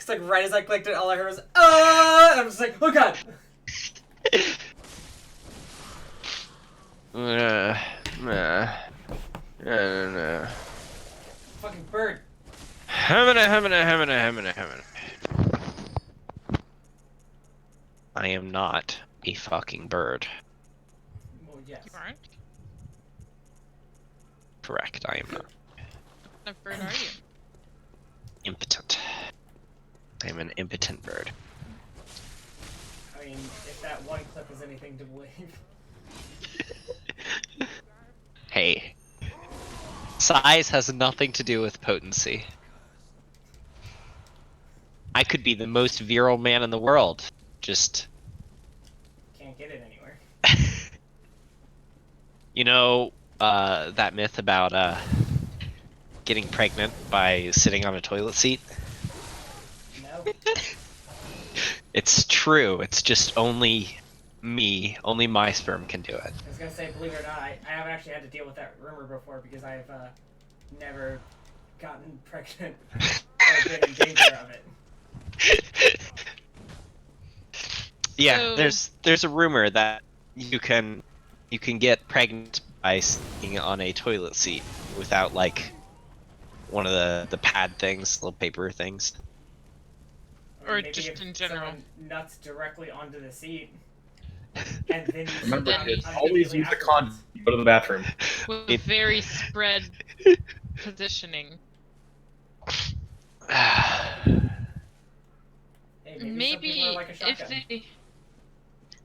It's like right as I clicked it, all I heard was ah, and I'm just like, oh god. Fucking bird. I am not a fucking bird. Well, yes. You aren't? Correct, I am not. What bird are you? Impotent. I am an impotent bird. I mean, if that one clip is anything to believe. Hey. Size has nothing to do with potency. I could be the most virile man in the world. Just... Can't get it anywhere. You know, that myth about, getting pregnant by sitting on a toilet seat? No. It's true, it's just only me, only my sperm can do it. I was gonna say, believe it or not, I haven't actually had to deal with that rumor before because I've never gotten pregnant or been in danger of it. Yeah, So... there's a rumor that you can get pregnant by sitting on a toilet seat without like one of the pad things, little paper things. Or maybe just if in general. someone nuts directly onto the seat, and then you Remember, sit down kids, always immediately use the afterwards. condom. Go to the bathroom. With a very spread positioning. Hey, maybe some Maybe people are like a if shotgun. they...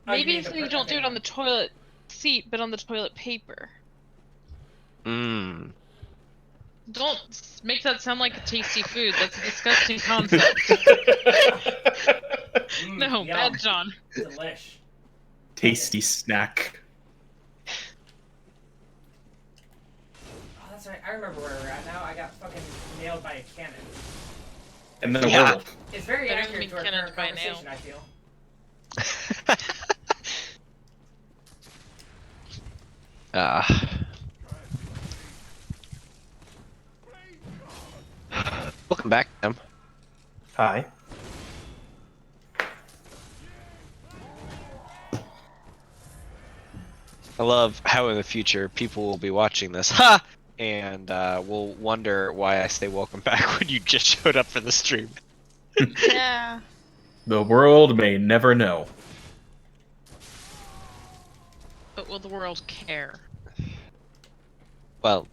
Oh, you Maybe mean if the they don't do it on the toilet seat, but on the toilet paper. Mmm. Don't make that sound like a tasty food. That's a disgusting concept. No, yum. bad John. Delish. Tasty snack. Oh, that's right. I remember where we're at now. I got fucking nailed by a cannon. And then a Yeah. werewolf. It's very Better accurate than to our being current cannoned by a nail. conversation, I feel. Welcome back, Tim. Hi. I love how in the future people will be watching this, ha, and will wonder why I say welcome back when you just showed up for the stream. Yeah. The world may never know. But will the world care? Well,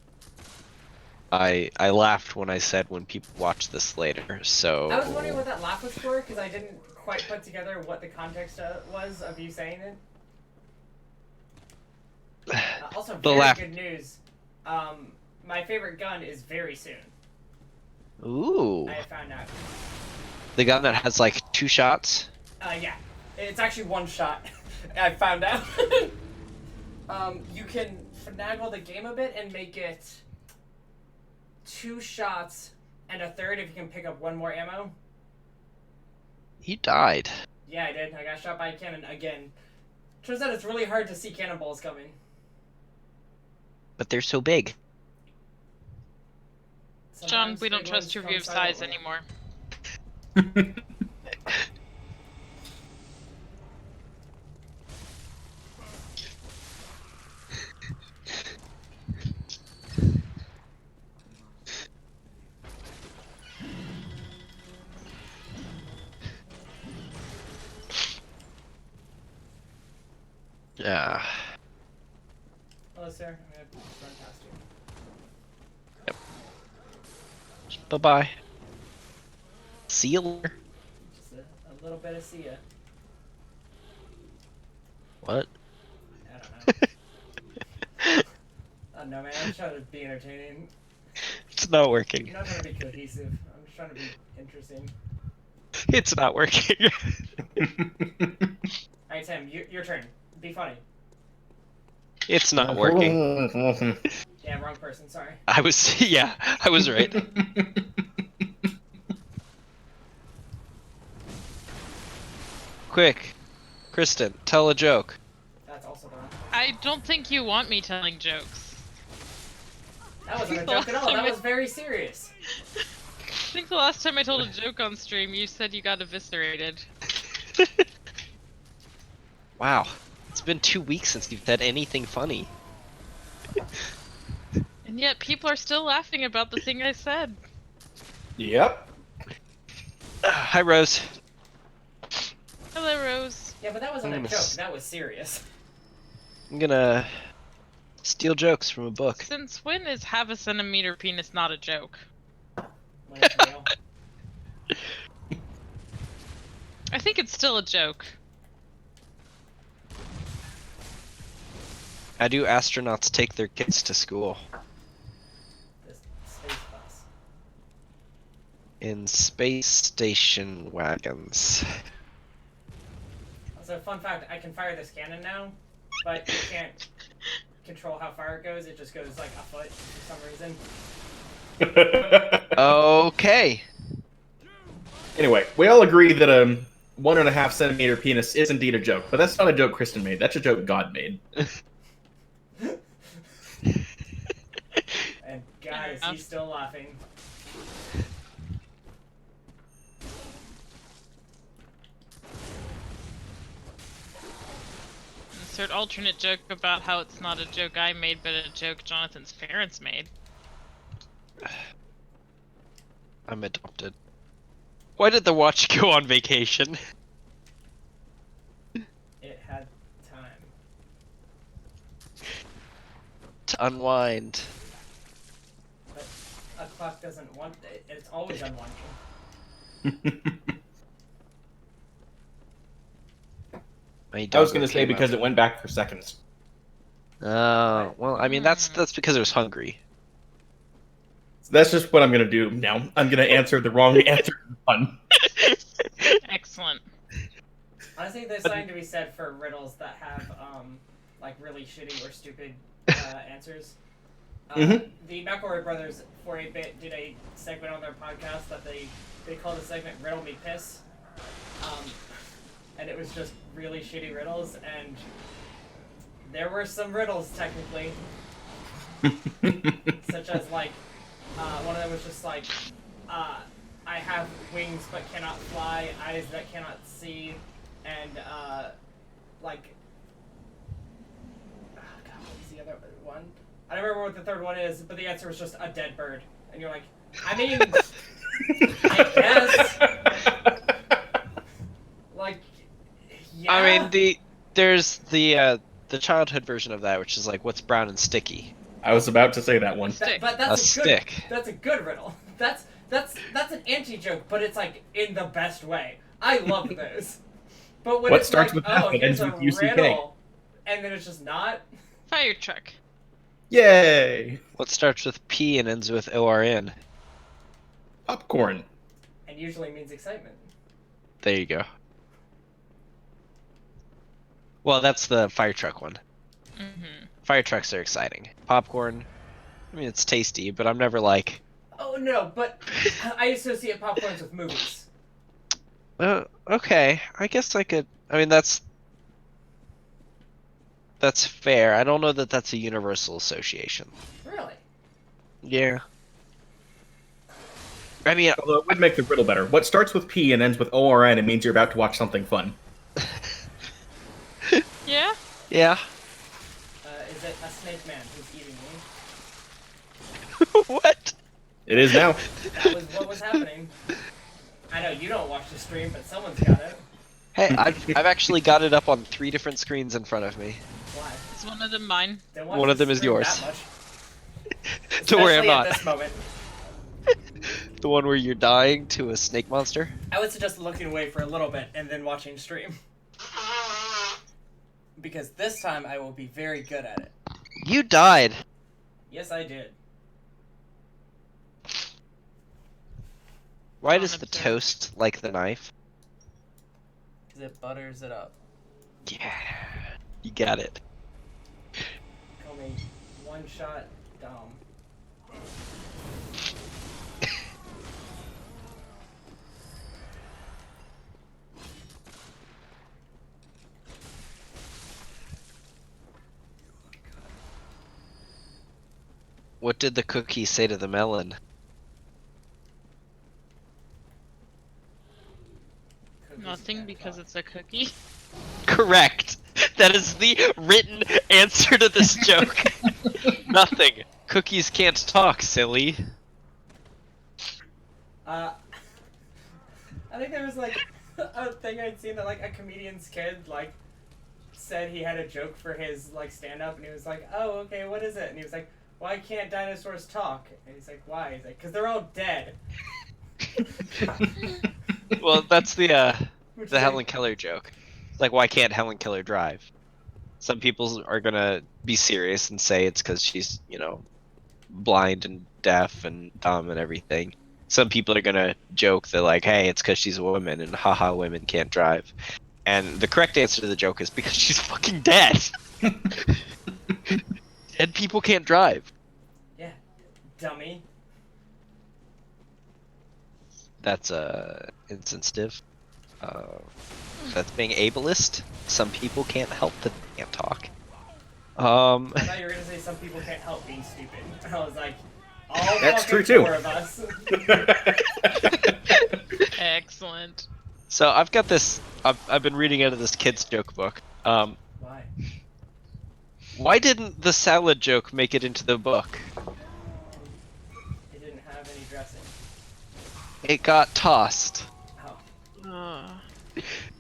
I laughed when I said when people watch this later, so... I was wondering what that laugh was for, because I didn't quite put together what the context was of you saying it. Also, very good news. My favorite gun is very soon. Ooh. I found out. The gun that has like 2 shots? Yeah. It's actually 1 shot. I found out. You can finagle the game a bit and make it 2 shots and a third if you can pick up 1 more ammo. You died. Yeah, I did. I got shot by a cannon again. Turns out it's really hard to see cannonballs coming. But they're so big. John, Sometimes we don't big trust ones your come view of size silently. anymore. Yeah. Hello, sir. I'm gonna just run past you. Bye-bye. See you later. Just a little bit of see ya. What? I don't know. I don't know, man. I'm just trying to be entertaining. It's not I'm working. not trying to be cohesive. I'm just trying to be interesting. It's not working. Alright, Tim, your turn. Be funny. It's not working. Yeah, wrong person. Sorry. I was, yeah, I was right. Quick, Kristin, tell a joke. That's also the wrong. I don't think you want me telling jokes. That wasn't a joke at all. That was very serious. think the last time I told a joke on stream, you said you got eviscerated. Wow. It's been 2 weeks since you've said anything funny. And yet people are still laughing about the thing I said. Yep. Hi, Rose. Hello, Rose. Yeah, but that wasn't I'm a gonna joke. s- That was serious. I'm gonna steal jokes from a book. Since when is half a centimeter penis not a joke? When it's real. I think it's still a joke. How do astronauts take their kids to school? This space bus. In space station wagons. Also, fun fact: I can fire this cannon now, but you can't control how far it goes. It just goes like a foot for some reason. Okay. Anyway, we all agree that a 1.5 centimeter penis is indeed a joke, but that's not a joke Kristen made. That's a joke God made. And God, is he still laughing? Insert alternate joke about how it's not a joke I made, but a joke Jonathan's parents made. I'm adopted. Why did the watch go on vacation? It had time. To unwind. But a clock doesn't want it. It's always unwinding. My I was doggo going to say came because up. it went back for seconds. Oh, well, I mean, that's because it was hungry. So that's just what I'm going to do now. I'm going to answer the wrong answer to the pun. Excellent. Honestly, there's something to be said for riddles that have like really shitty or stupid answers. The McElroy brothers, for a bit, did a segment on their podcast that they called the segment "Riddle Me Piss," and it was just really shitty riddles, and there were some riddles technically, such as like one of them was just like, I have wings but cannot fly, eyes that cannot see, and like, oh God, what was the other one? I don't remember what the third one is, but the answer was just a dead bird, and you're like, I mean, I guess, like, yeah. I mean, there's the childhood version of that, which is like, what's brown and sticky? I was about to say that one. But A that's a good. stick. That's a good riddle. That's an anti-joke, but it's like in the best way. I love those. But when What it's starts like, with F oh, and here's ends a with UCK? riddle, and then it's just not. Fire truck. Yay! What starts with P and ends with ORN? Popcorn. And usually means excitement. There you go. Well, that's the fire truck one. Mm-hmm. Fire trucks are exciting. Popcorn, I mean, it's tasty, but I'm never like, Oh no, but I associate popcorns with movies. okay, I guess I could. I mean, that's fair. I don't know that that's a universal association. Really? Yeah. I mean, Although it would make the riddle better. What starts with P and ends with ORN, it means you're about to watch something fun. Yeah? yeah. Is it a snake man who's eating me? What? It is now. That was what was happening. I know you don't watch the stream, but someone's got it. Hey, I've actually got it up on 3 different screens in front of me. Why? Is one of them mine? Don't watch One of the them is stream yours. that much. Don't worry, I'm Especially not. At this moment. The one where you're dying to a snake monster? I would suggest looking away for a little bit and then watching stream. Because this time I will be very good at it. You died. Yes, I did. Why does the Unobserved. toast like the knife? Because it butters it up. Yeah. You got it. Call me one shot Dom. What did the cookie say to the melon? Nothing because it's a cookie. Correct. That is the written answer to this joke. Nothing. Cookies can't talk, silly. I think there was like a thing I'd seen that like a comedian's kid like said he had a joke for his like stand up and he was like, oh okay, what is it? And he was like, why can't dinosaurs talk? And he's like, why? He's like, because they're all dead. Well, that's the Which the is Helen like, Keller joke. Like, why can't Helen Keller drive? Some people are gonna be serious and say it's because she's, you know, blind and deaf and dumb and everything. Some people are gonna joke that like, hey, it's because she's a woman and haha, women can't drive. And the correct answer to the joke is because she's fucking dead. Dead people can't drive. yeah, dummy. That's insensitive. That's being ableist. Some people can't help that they can't talk. I thought you were gonna say some people can't help being stupid. I was like, all That's fucking true, too. 4 of us. Excellent. So I've got this. I've been reading out of this kid's joke book. Why? Why didn't the salad joke make it into the book? It didn't have any dressing. It got tossed. Oh.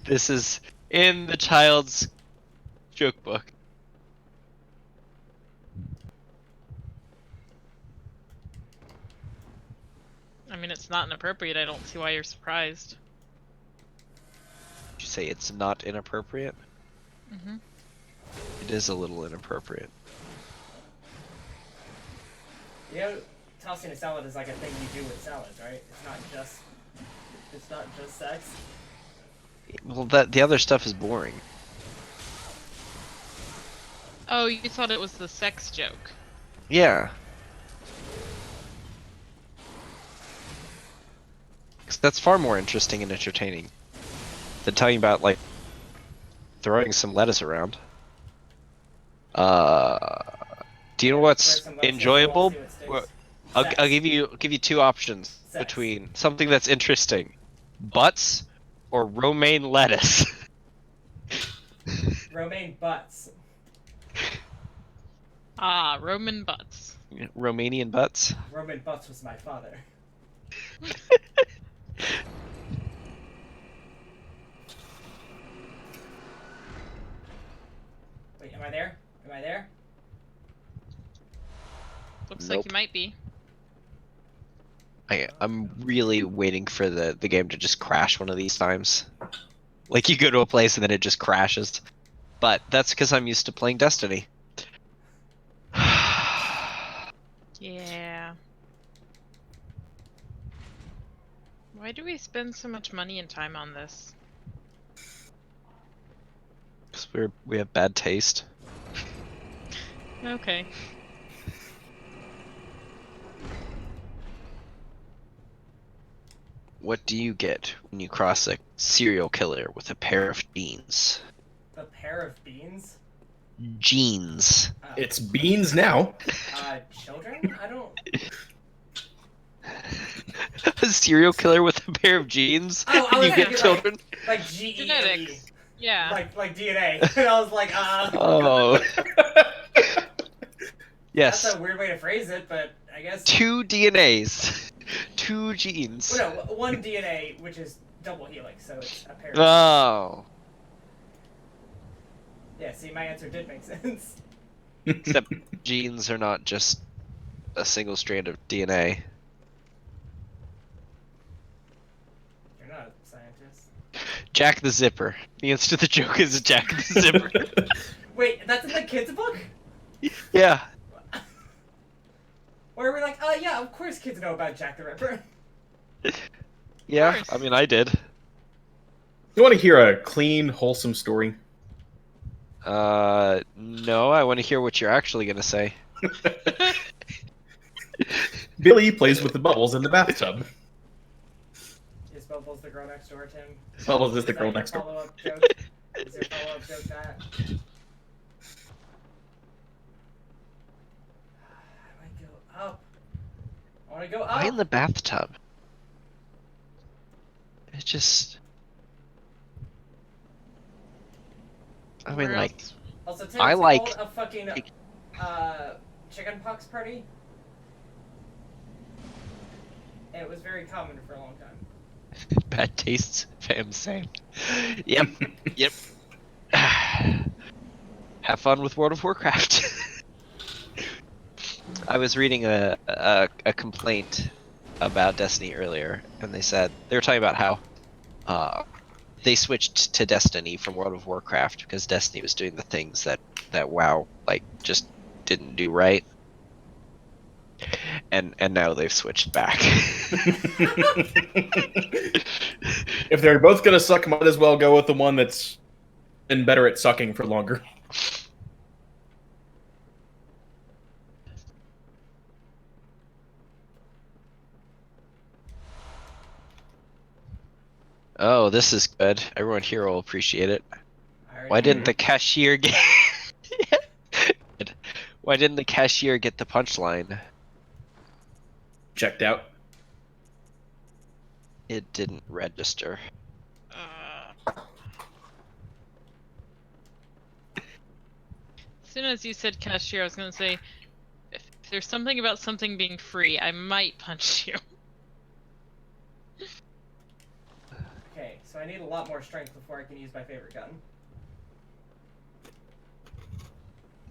This is in the child's joke book. I mean, it's not inappropriate. I don't see why you're surprised. Did you say it's not inappropriate? Mm-hmm. It is a little inappropriate. You know, tossing a salad is like a thing you do with salads, right? It's not just sex. Well, the other stuff is boring. Oh, you thought it was the sex joke. Yeah. 'Cause that's far more interesting and entertaining than talking about like throwing some lettuce around. Do you know what's Throw some lettuce enjoyable? in the wall, see what sticks. I'll Sex. give you two options Sex. between something that's interesting, butts or romaine lettuce. Romaine butts. Ah, Roman butts. Romanian butts. Roman butts was my father. Wait, am I there? Am I there? Looks Nope. like you might be. I'm really waiting for the game to just crash one of these times. Like you go to a place and then it just crashes. But that's because I'm used to playing Destiny. Yeah. Why do we spend so much money and time on this? Because we have bad taste. Okay. What do you get when you cross a serial killer with a pair of jeans? A pair of beans? Jeans. Oh. It's beans now. Children? I don't... A serial killer with a pair of jeans? Oh, I and you was get thinking, children? Like G-E-N-E. Genetics. Yeah. Like DNA. And I was like, Oh. Yes. That's a weird way to phrase it, but I guess... Two DNAs. Two genes. Well, no, one DNA, which is double helix, so it's a pair of... Oh. Yeah, see, my answer did make sense. Except genes are not just a single strand of DNA. You're not a scientist. Jack the Zipper. The answer to the joke is Jack the Zipper. Wait, that's in the kids' book? Yeah. Where we're like, oh yeah, of course kids know about Jack the Ripper. Yeah, course. I mean, I did. You want to hear a clean, wholesome story? No, I want to hear what you're actually going to say. Billy plays with the bubbles in the bathtub. Is Bubbles the girl next door, Tim? Bubbles is the that girl your next door. follow-up joke? Is your follow-up joke that? How do I go up? I want to go up. Why in the bathtub? It just... I mean, Where like, else? Also, I Timothy like- called a fucking chicken pox party. And it was very common for a long time. bad tastes, fam, same. Yep, yep. Have fun with World of Warcraft. I was reading a complaint about Destiny earlier, and they were talking about how they switched to Destiny from World of Warcraft because Destiny was doing the things that WoW like just didn't do right, and now they've switched back. If they're both gonna suck, might as well go with the one that's been better at sucking for longer. Oh, this is good. Everyone here will appreciate it. Why didn't the cashier get? Why didn't the cashier get the punchline? Checked out. It didn't register. As soon as you said cashier, I was gonna say, if there's something about something being free, I might punch you. Okay, so I need a lot more strength before I can use my favorite gun.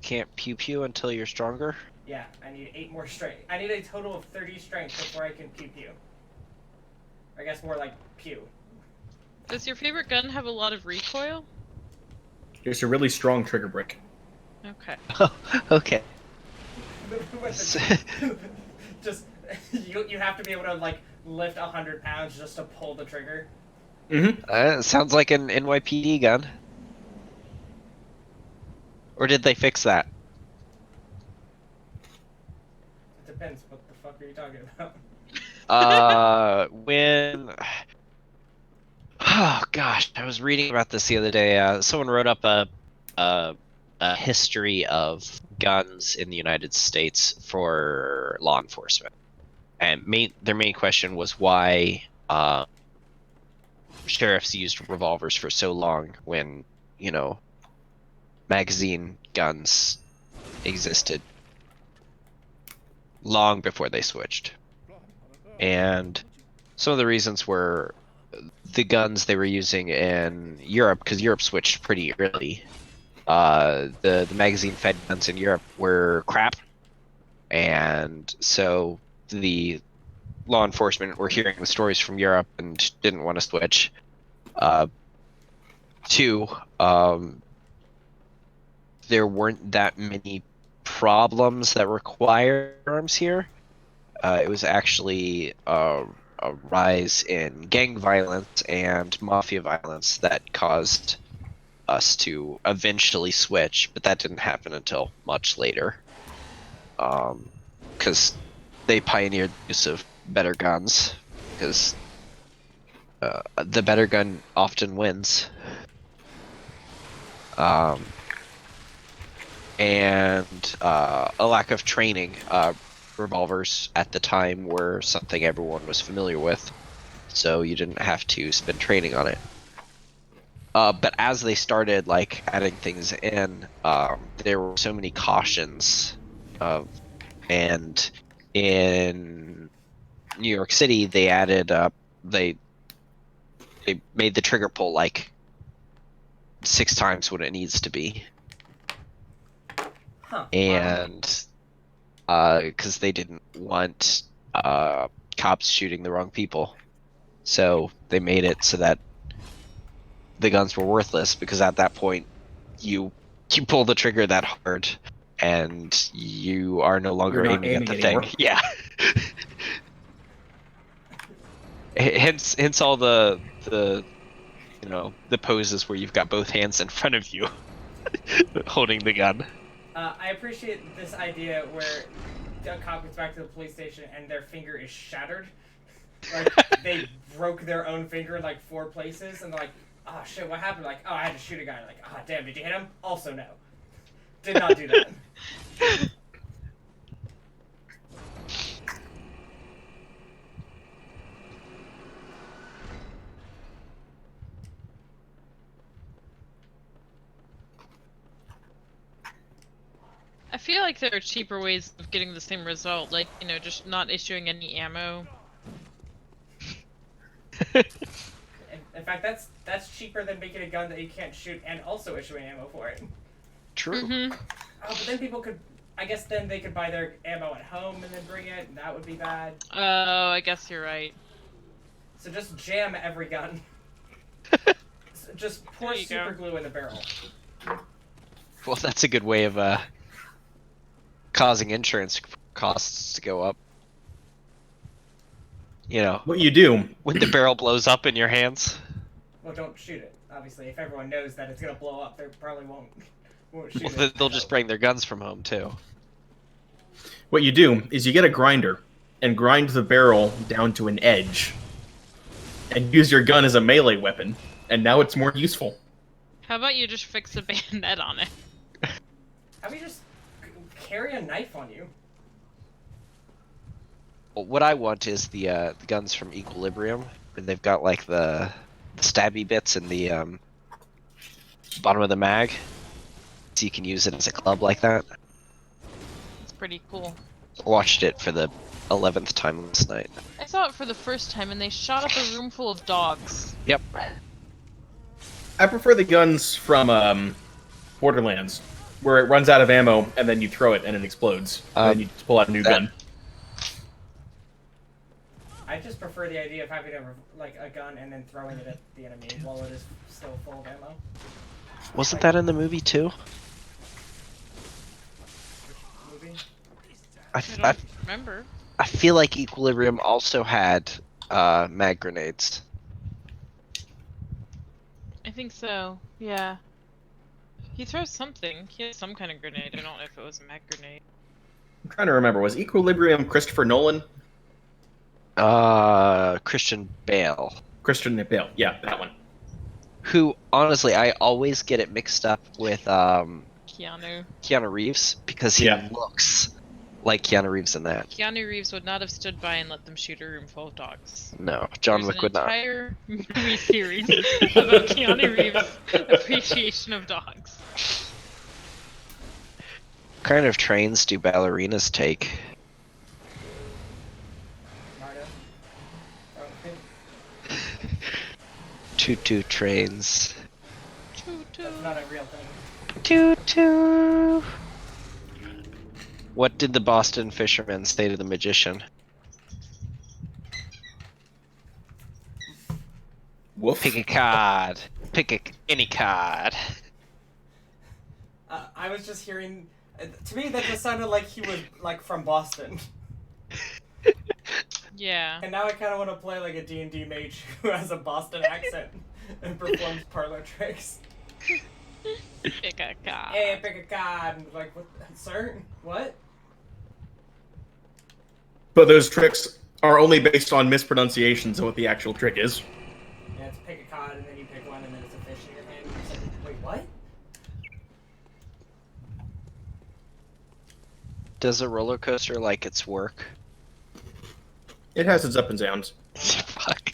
Can't pew pew until you're stronger. Yeah, I need 8 more strength. I need a total of 30 strength before I can pew pew. I guess more like pew. Does your favorite gun have a lot of recoil? There's a really strong trigger brick. Okay. Okay. Just you have to be able to like lift 100 pounds just to pull the trigger. Mm-hmm. Sounds like an NYPD gun. Or did they fix that? It depends. What the fuck are you talking about? When oh gosh, I was reading about this the other day. Someone wrote up a history of guns in the United States for law enforcement, and their main question was why sheriffs used revolvers for so long when magazine guns existed long before they switched. And some of the reasons were the guns they were using in Europe, because Europe switched pretty early. The magazine fed guns in Europe were crap, and so the law enforcement were hearing the stories from Europe and didn't want to switch. Two, there weren't that many problems that require arms here. It was actually a rise in gang violence and mafia violence that caused us to eventually switch, but that didn't happen until much later. Because they pioneered the use of better guns, because the better gun often wins. And a lack of training. Revolvers at the time were something everyone was familiar with, so you didn't have to spend training on it. But as they started like adding things in, there were so many cautions, and in New York City they added they made the trigger pull like 6 times what it needs to be. Huh. And because they didn't want cops shooting the wrong people, so they made it so that the guns were worthless, because at that point you pull the trigger that hard and you are no longer You're not aiming at the aiming anymore. thing. Yeah. hence all the the poses where you've got both hands in front of you holding the gun. I appreciate this idea where a cop gets back to the police station and their finger is shattered. Like, they broke their own finger in like 4 places, and they're like, oh shit, what happened? Like, oh, I had to shoot a guy. Like, oh damn, did you hit him? Also no. Did not do that. feel like there are cheaper ways of getting the same result, like, you know, just not issuing any ammo. In fact, that's cheaper than making a gun that you can't shoot and also issuing ammo for it. True. Mm-hmm. Oh, but then people could, I guess then they could buy their ammo at home and then bring it, and that would be bad. Oh, I guess you're right. So just jam every gun. Just pour There you super go. glue in the barrel. Well, that's a good way of causing insurance costs to go up. You know, What you do? when the barrel blows up in your hands. Well, don't shoot it. Obviously, if everyone knows that it's gonna blow up, they probably won't shoot Well, it. they'll just bring their guns from home too. What you do is you get a grinder and grind the barrel down to an edge, and use your gun as a melee weapon. And now it's more useful. How about you just fix a bayonet on it? How about you just carry a knife on you? Well, what I want is the guns from Equilibrium, and they've got like the stabby bits in the bottom of the mag, so you can use it as a club like that. It's pretty cool. I watched it for the 11th time last night. I saw it for the first time and they shot up a room full of dogs. Yep. I prefer the guns from Borderlands, where it runs out of ammo and then you throw it and it explodes. And then you just pull out a new gun. I just prefer the idea of having a gun and then throwing it at the enemy while it is still full of ammo. Wasn't that in the movie too? Which movie? I, I don't remember. I feel like Equilibrium also had mag grenades. I think so. Yeah. He throws something. He has some kind of grenade. I don't know if it was a mag grenade. I'm trying to remember. Was Equilibrium Christopher Nolan? Christian Bale. Christian Bale. Yeah, that one. Who, honestly, I always get it mixed up with Keanu. Keanu Reeves, because he looks like Keanu Reeves in that. Keanu Reeves would not have stood by and let them shoot a room full of dogs. No, John There's Wick would an not. entire movie series about Keanu Reeves' appreciation of dogs. What kind of trains do ballerinas take? Marta? Oh, Toot trains. that's not a real thing. Toot. What did the Boston fisherman say to the magician? Woof. Pick a card. Any card. I was just hearing. To me, that just sounded like he was like from Boston. Yeah. And now I kind of want to play like a D&D mage who has a Boston accent and performs parlor tricks. Pick a card. Hey, pick a card. And like, what, sir? What? But those tricks are only based on mispronunciations of what the actual trick is. Yeah, it's pick a card and then you pick one and then it's a fish in your hand. It's like, wait, what? Does a roller coaster like its work? It has its up and downs. Fuck.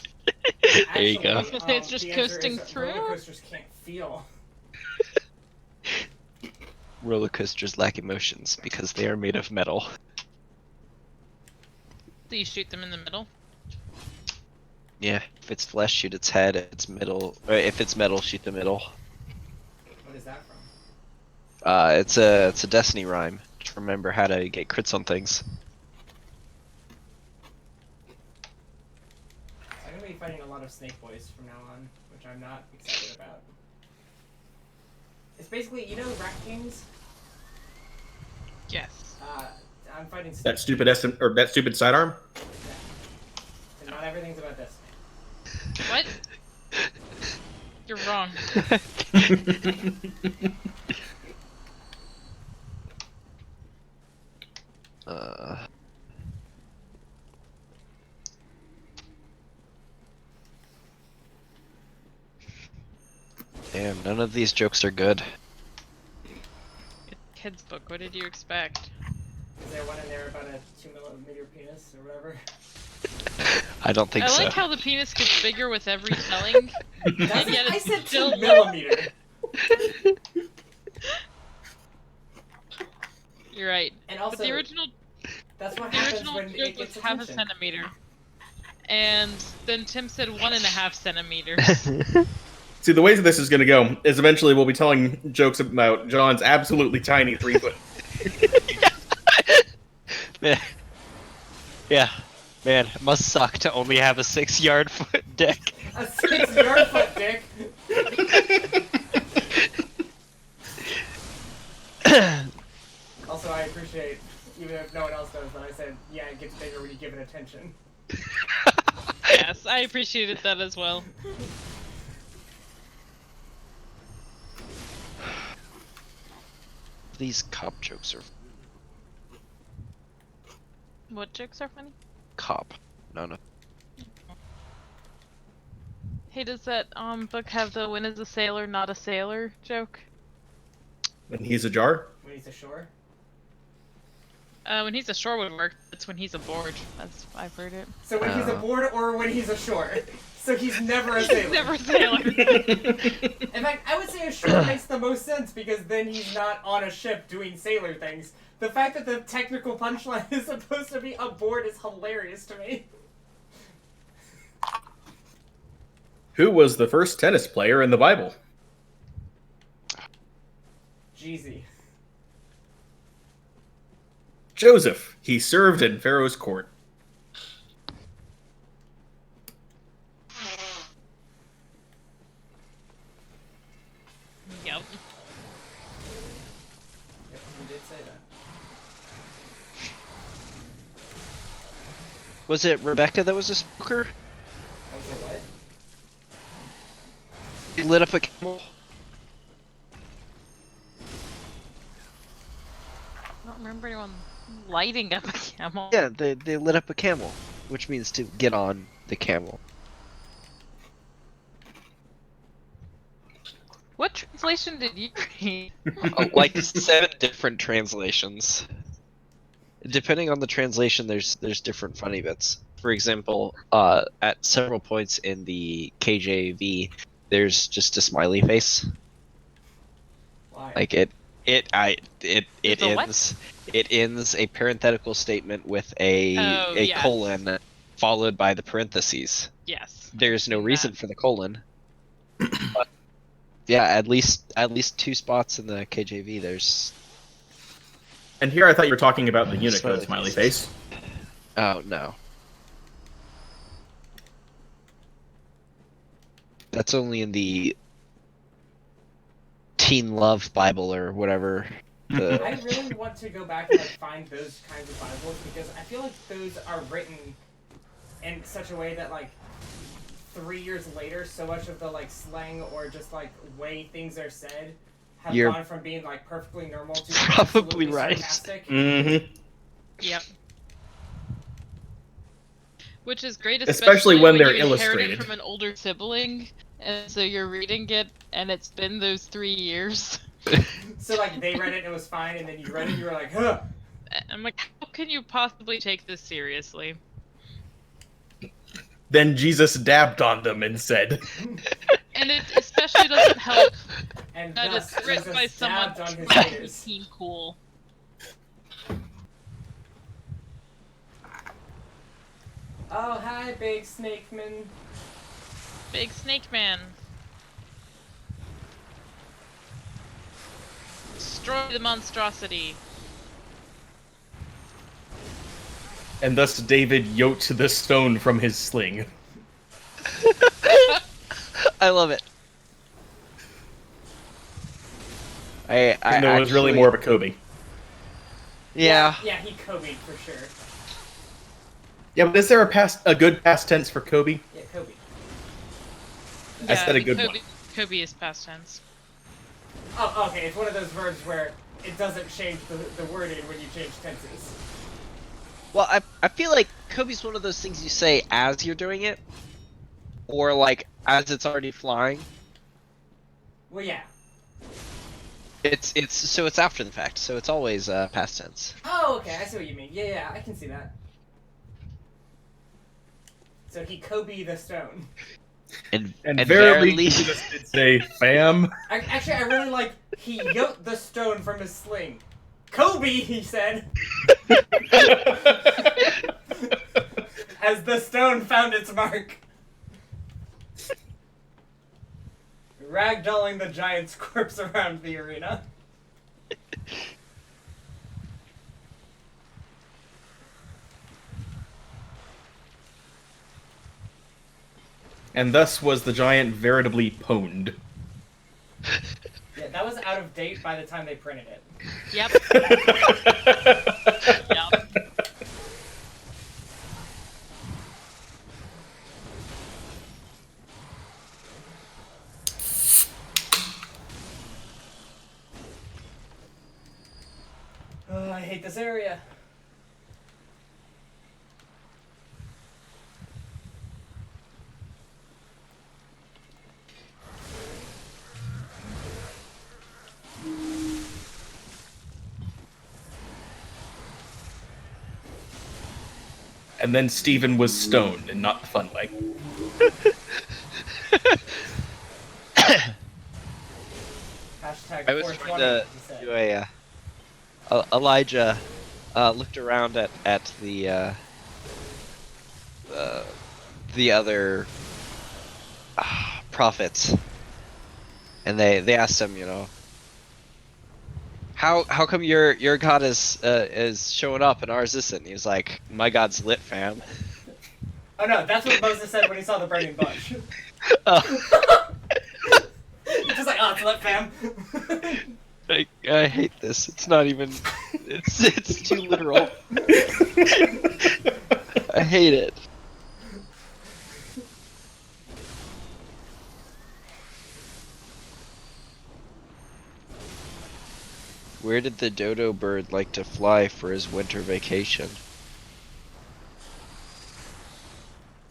There you go. I was gonna say it's just the answer coasting is through? Roller coasters can't feel. Roller coasters lack emotions because they are made of metal. Do you shoot them in the middle? Yeah, if it's flesh, shoot its head. If it's metal, shoot the middle. What is that from? It's a Destiny rhyme. Just remember how to get crits on things. I'm gonna be fighting a lot of snake boys from now on, which I'm not excited about. It's basically, you know, Rat Kings? Yes. I'm fighting snake. That stupid sidearm. And not everything's about this. What? You're wrong. Damn, none of these jokes are good. It's a kid's book. What did you expect? Is there one in there about a 2mm penis or whatever? I don't think I so. like how the penis gets bigger with every telling. That's, yet I it's said still 2mm. You're right. And also, but the original that's what the happens original when joke it was gets half a attention. centimeter. And then Tim said 1.5 centimeters. See, the way that this is going to go is eventually we'll be telling jokes about John's absolutely tiny 3 foot. Man. Yeah. Man, it must suck to only have a 6-yard foot dick. A 6-yard foot dick. Also, I appreciate, even if no one else does, that I said, yeah, it gets bigger when you give it attention. Yes, I appreciated that as well. These cop jokes are What jokes are funny? cop. No. Hey, does that book have the "when is a sailor not a sailor" joke? When he's a jar? When he's ashore. When he's ashore would work. That's when he's aboard. That's I've heard it. So when he's aboard or when he's ashore. So he's never a sailor. He's never a sailor. In fact, I would say ashore makes the most sense because then he's not on a ship doing sailor things. The fact that the technical punchline is supposed to be aboard is hilarious to me. Who was the first tennis player in the Bible? Jeezy. Joseph. He served in Pharaoh's court. Yep. Yep, you did say that. Was it Rebecca that was a smoker? Okay, what? She lit up a camel? I don't remember anyone lighting up a camel. Yeah, they lit up a camel, which means to get on the camel. What translation did you read? Oh, like 7 different translations. Depending on the translation, there's different funny bits. For example, at several points in the KJV, there's just a smiley face. Why? Like it It's a what? ends a parenthetical statement with a yes. colon followed by the parentheses. Yes. There's no seen reason that. for the colon. But yeah, at least 2 spots in the KJV. There's And here I thought you were talking about the Unicode Smiley smiley faces. face. oh no. That's only in the Teen Love Bible or whatever. I really want to go back and like find those kinds of Bibles because I feel like those are written in such a way that like 3 years later, so much of the like slang or just like way things are said have You're gone from being like perfectly normal to probably absolutely right. sarcastic. Mm-hmm. Yep. Which is great, Especially when they're you inherit illustrated. it from an older sibling, and so you're reading it, and it's been those 3 years. So like they read it and it was fine, and then you read it and you were like, huh. I'm like, how can you possibly take this seriously? Then Jesus dabbed on them and said, And it especially doesn't help And that thus it's written Jesus by someone dabbed on his trying to be haters. teen cool. Oh, hi, big snake man. Big Snake Man. Destroy the monstrosity. and thus David yoked the stone from his sling. I love it. I No, it was really actually- more of a Kobe. Yeah. Yeah, he Kobe'd for sure. Yeah, but is there a good past tense for Kobe? Yeah, Kobe. I said a good Kobe, one. Kobe is past tense. Oh, okay, it's one of those verbs where it doesn't change the wording when you change tenses. Well, I feel like Kobe's one of those things you say as you're doing it, or like as it's already flying. Well, yeah. It's after the fact, so it's always past tense. Oh, okay, I see what you mean. Yeah, I can see that. So he Kobe the stone. And Verily, Jesus did say, fam. Actually, I really like he yoked the stone from his sling. Kobe, he said, as the stone found its mark. Ragdolling the giant's corpse around the arena. And thus was the giant veritably pwned. Yeah, that was out of date by the time they printed it. Yep. Yep. Oh, I hate this area. And then Steven was stoned, and not the fun way. Hashtag I was 420, trying to he said. do Elijah looked around at the other prophets, and they asked him, you know, how come your god is showing up and ours isn't? And he was like, my god's lit, fam. Oh no, that's what Moses said when he saw the burning bush. Just like, oh, it's lit, fam. I hate this. It's not even. It's too literal. I hate it. Where did the dodo bird like to fly for his winter vacation?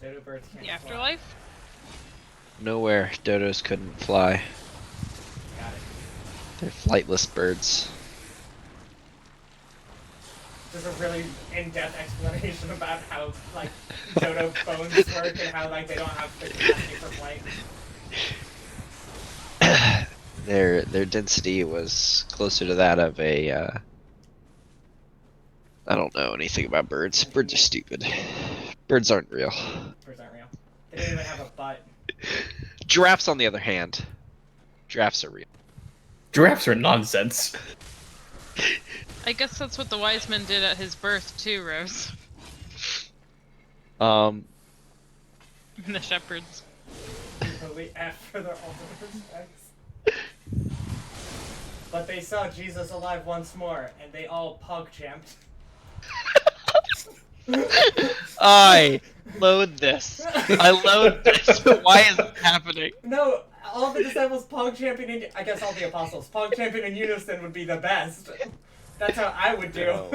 Dodo birds can't The fly. afterlife? Nowhere. Dodos couldn't fly. Got it. They're flightless birds. There's a really in-depth explanation about how, like, dodo bones work and how, like, they don't have the capacity for flight. Their density was closer to that of a. I don't know anything about birds. Birds are stupid. Birds aren't real. Birds aren't real. They don't even have a butt. Giraffes, on the other hand, giraffes are real. Giraffes are nonsense. I guess that's what the wise men did at his birth too, Rose. Um, The shepherds. Totally F for their ultimate respects. But they saw Jesus alive once more, and they all pog-champed. I loathe this. I loathe this. Why is this happening? No, all the disciples pog-champing in... I guess all the apostles. Pog-champing in unison would be the best. That's how I would do No.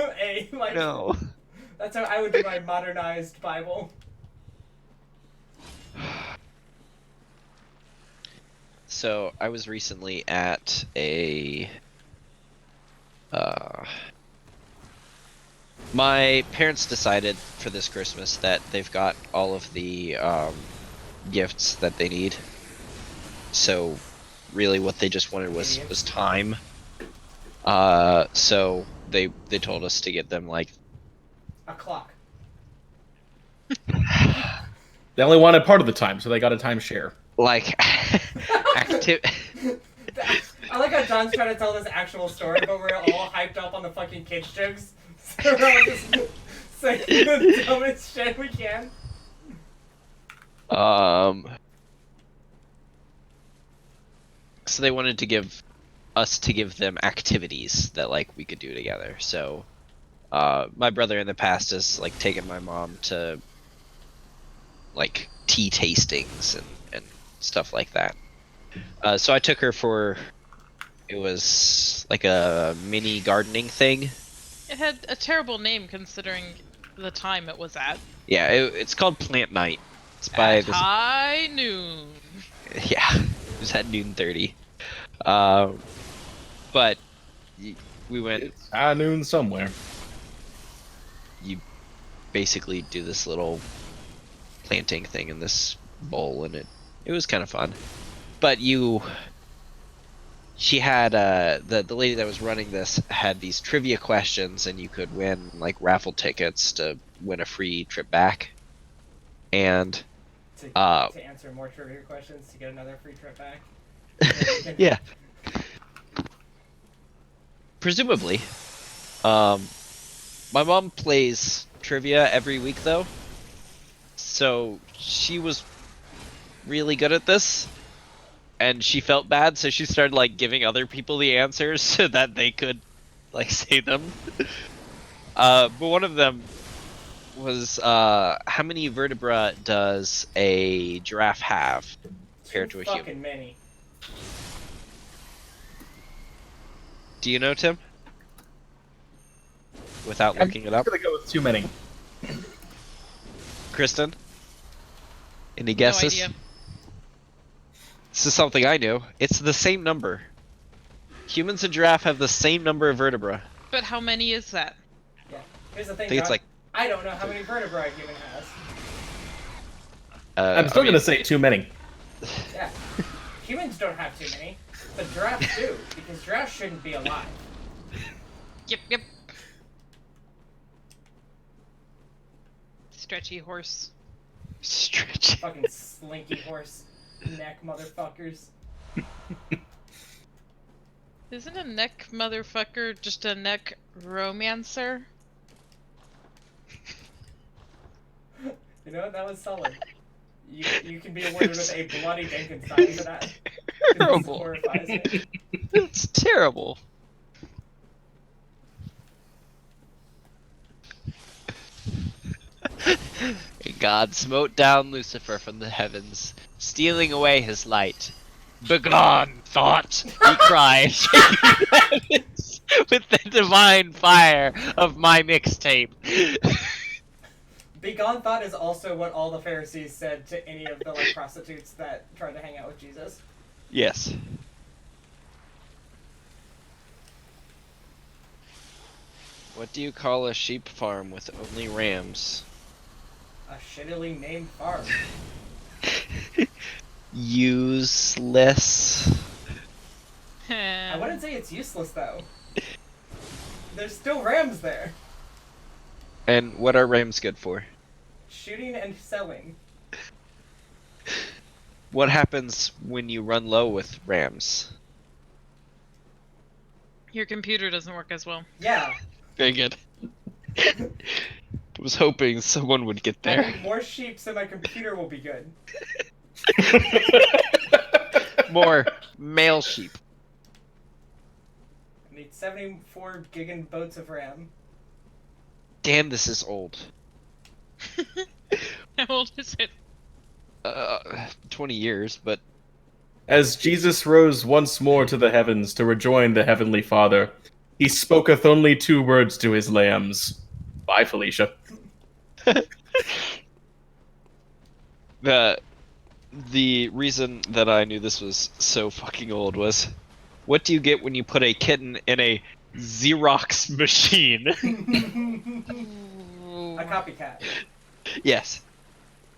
No. That's how I would do my modernized Bible. So I was recently at a. My parents decided for this Christmas that they've got all of the gifts that they need. So really, what they just wanted was time. So they told us to get them like A clock. They only wanted part of the time, so they got a timeshare. like active. I like how John's trying to tell this actual story, but we're all hyped up on the fucking kids jokes. So we're all just saying the dumbest shit we can. So they wanted to give them activities that like we could do together. So my brother in the past has like taken my mom to like tea tastings and stuff like that. So I took her for, it was like a mini gardening thing. It had a terrible name considering the time it was at. Yeah, it's called Plant Night. It's by At this. high noon. Yeah, it was at noon 30. But we went. It's high noon somewhere. You basically do this little planting thing in this bowl, and it was kind of fun. But you she had the lady that was running this had these trivia questions, and you could win like raffle tickets to win a free trip back. And To answer more trivia questions to get another free trip back. yeah, presumably. My mom plays trivia every week though, so she was really good at this. And she felt bad, so she started like giving other people the answers so that they could like say them. But one of them was how many vertebra does a giraffe have compared to a human? Fucking many. Do you know, Tim? Without looking it I'm up, gonna go with too many. Kristen. Any guesses? No idea. This is something I knew. It's the same number. Humans and giraffe have the same number of vertebra. But how many is that? Yeah. Here's the thing, I think it's John. like I don't know how many vertebrae a human has. I'm still gonna say too many. Yeah. Humans don't have too many, but giraffes do, because giraffes shouldn't be alive. Yep. Stretchy horse. stretch. Fucking slinky horse neck motherfuckers. Isn't a neck motherfucker just a neck romancer? You know what? That was solid. You can be awarded with a bloody Dinkenstein for that. This Terrible. horrifies me. It's terrible. God smote down Lucifer from the heavens, stealing away his light. Begone, thought! He cried, shaking the heavens with the divine fire of my mixtape. Begone thought is also what all the Pharisees said to any of the like prostitutes that tried to hang out with Jesus. Yes. What do you call a sheep farm with only rams? A shittily named farm. Useless. I wouldn't say it's useless though. There's still rams there. And what are rams good for? Shooting and selling. What happens when you run low with rams? Your computer doesn't work as well. Yeah. Very good. Was hoping someone would get I there. need more sheep so my computer will be good. More male sheep. I need 74 gigan boats of RAM. Damn, this is old. How old is it? 20 years, but As Jesus rose once more to the heavens to rejoin the Heavenly Father, he spoketh only 2 words to his lambs. Bye, Felicia. the reason that I knew this was so fucking old was, what do you get when you put a kitten in a Xerox machine? A copycat. Yes,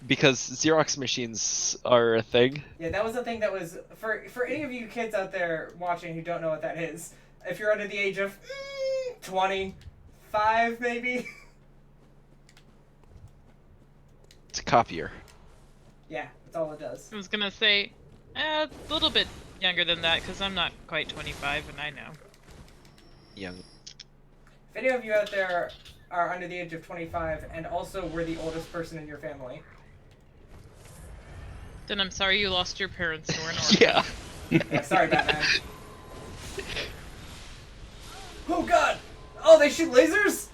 because Xerox machines are a thing. Yeah, that was the thing that was for any of you kids out there watching who don't know what that is. If you're under the age of 25, maybe. It's a copier. Yeah, that's all it does. I was gonna say, a little bit younger than that, because I'm not quite 25, and I know. Young. If any of you out there are under the age of 25 and also were the oldest person in your family, Then I'm sorry you lost your parents or an orphan. Yeah. yeah, sorry, Batman. Oh God! Oh, they shoot lasers?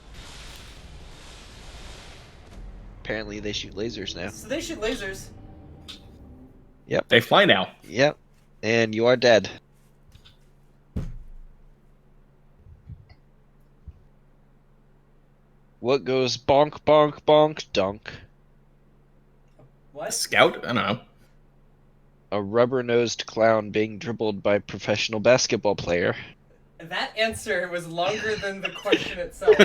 Apparently they shoot lasers now. So they shoot lasers. They fly now. Yep. And you are dead. What goes bonk bonk bonk dunk? A What? scout? I don't know. A rubber-nosed clown being dribbled by a professional basketball player. That answer was longer than the question itself.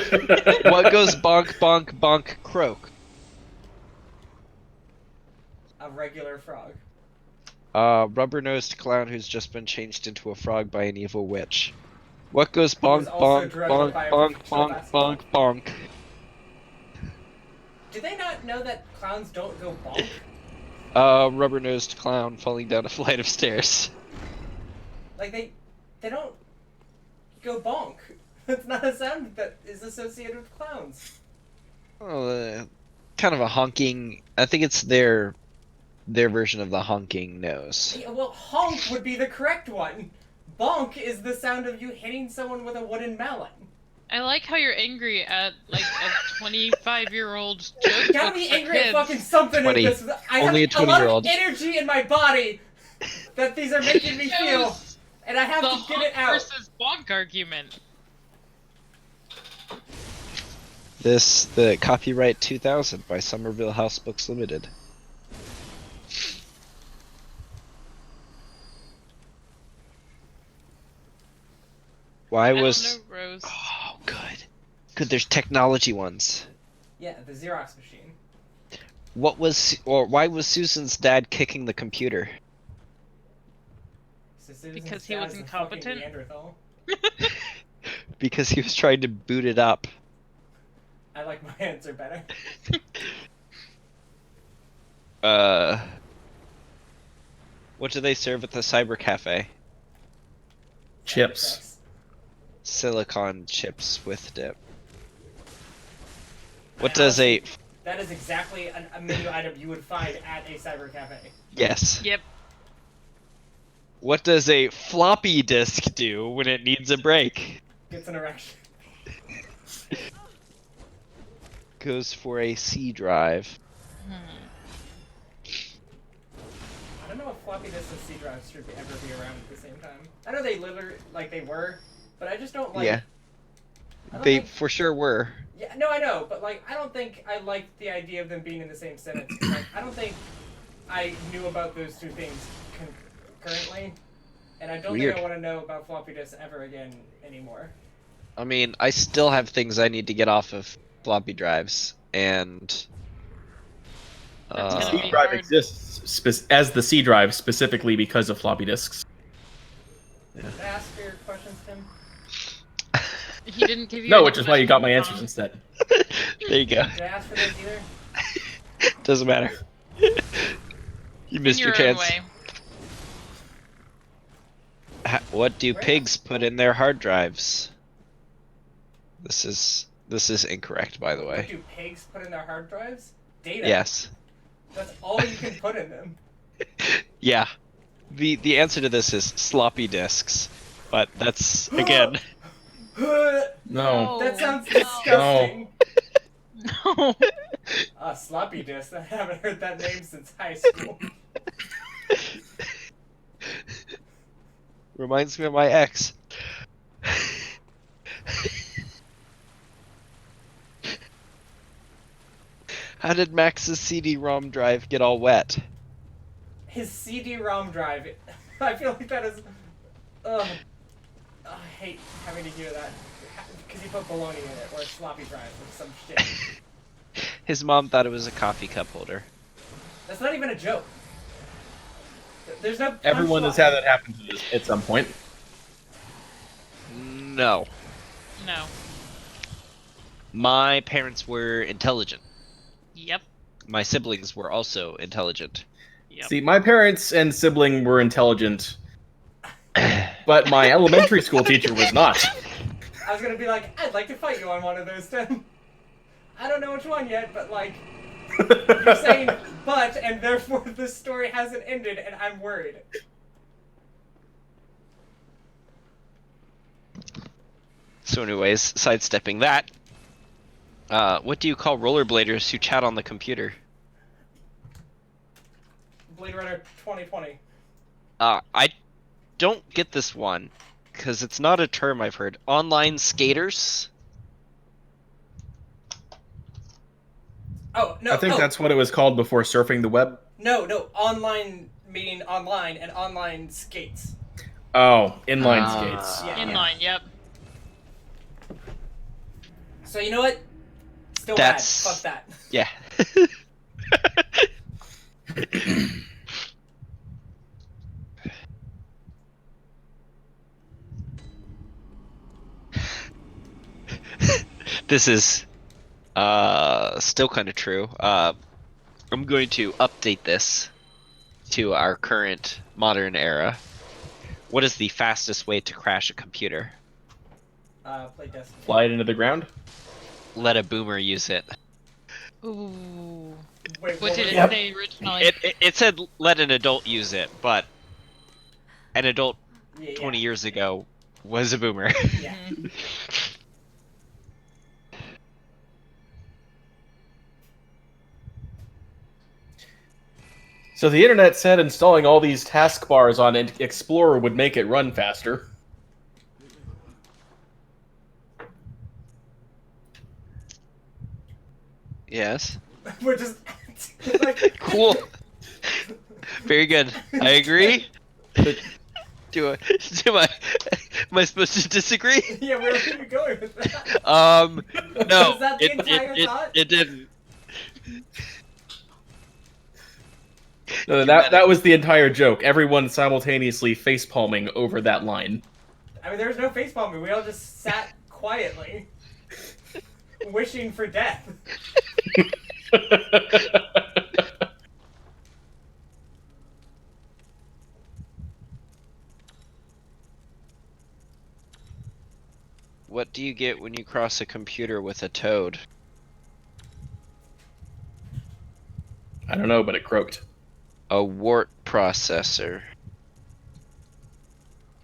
What goes bonk bonk bonk croak? A regular frog. Rubber-nosed clown who's just been changed into a frog by an evil witch. What goes He was bonk, also bonk, drugged bonk, by a bonk, professional bonk, basketball. bonk, bonk? Do they not know that clowns don't go bonk? Rubber-nosed clown falling down a flight of stairs. Like they don't go bonk. It's not a sound that is associated with clowns. Oh, kind of a honking. I think it's their version of the honking nose. Yeah, well, honk would be the correct one. Bonk is the sound of you hitting someone with a wooden mallet. I like how you're angry at like a 25-year-old joke. Gotta book be for angry at kids. fucking something 20. in this. I Only have a a lot of 20-year-old. energy in my body that these are making me That feel, was and I have the to get it honk out. versus bonk argument. The copyright 2000 by Somerville House Books Limited. Why I was? don't know, Rose. Oh, good. Good. There's technology ones. Yeah, the Xerox machine. What was, or why was Susan's dad kicking the computer? So Susan's Because he dad was is a fucking incompetent? Neanderthal. Because he was trying to boot it up. I like my answer better. What do they serve at the cyber cafe? Chips. Sex. Silicon chips with dip. What And does a honestly, that is exactly a menu item you would find at a cyber cafe. yes? Yep. What does a floppy disk do when it needs a break? Gets an erection. Goes for a C drive. I don't know if floppy disks and C drives should ever be around at the same time. I know they literally, like, they were, but I just don't like. Yeah, I don't they think- for sure were. Yeah, no, I know, but like, I don't think I liked the idea of them being in the same sentence. Like, I don't think I knew about those two things concurrently, and I don't Weird. think I want to know about floppy disks ever again anymore. I mean, I still have things I need to get off of floppy drives, and That's The gonna C be drive hard. exists as the C drive specifically because of floppy disks. Did I ask for your questions, Tim? He didn't give you. No, any which is why you got my questions, answers Tom. instead. there you go. Did I ask for those either? Doesn't matter. You missed In your your own chance. way. What do Where? pigs put in their hard drives? This is incorrect, by the What way. do pigs put in their hard drives? Data. Yes. That's all you can put in them. Yeah. The answer to this is sloppy disks, but that's again. No. That sounds No. disgusting. No. Sloppy disc. I haven't heard that name since high school. Reminds me of my ex. How did Max's CD-ROM drive get all wet? His CD-ROM drive. I feel like that is. Ugh. I hate having to hear that. Because he put bologna in it, or a sloppy drive, or some shit. His mom thought it was a coffee cup holder. That's not even a joke. There's no. Everyone has punchline. had that happen to this at some point. No. No. My parents were intelligent. Yep. My siblings were also intelligent. Yep. See, my parents and sibling were intelligent, but my elementary school teacher was not. I was gonna be like, I'd like to fight you on one of those, Tim. I don't know which one yet, but like, you're saying but, and therefore this story hasn't ended, and I'm worried. So anyways, sidestepping that, what do you call rollerbladers who chat on the computer? Blade Runner 2020. I don't get this one, because it's not a term I've heard. Online skaters? Oh, no, I think no, that's what it was called before surfing the web. no, online meaning online, and online skates. Oh, inline Ah. skates. Yeah. Inline. Yep. So you know what? Still That's- bad. Fuck that. Yeah. This is still kind of true. I'm going to update this to our current modern era. What is the fastest way to crash a computer? Play Destiny. Fly it into the ground. Let a boomer use it. Ooh. Wait, What did it Yep. say originally? It said let an adult use it, but an adult Yeah, 20 years ago was a boomer. Yeah. Mhm. So the internet said installing all these taskbars on Explorer would make it run faster. Yes. We're just like, Cool. Very good. I agree. Am I supposed to disagree? Yeah, where are you going with that? No. Is that the entire thought? It didn't. No, that was the entire joke. Everyone simultaneously facepalming over that line. I mean, there was no facepalming. We all just sat quietly, wishing for death. What do you get when you cross a computer with a toad? I don't know, but it croaked. A wart processor.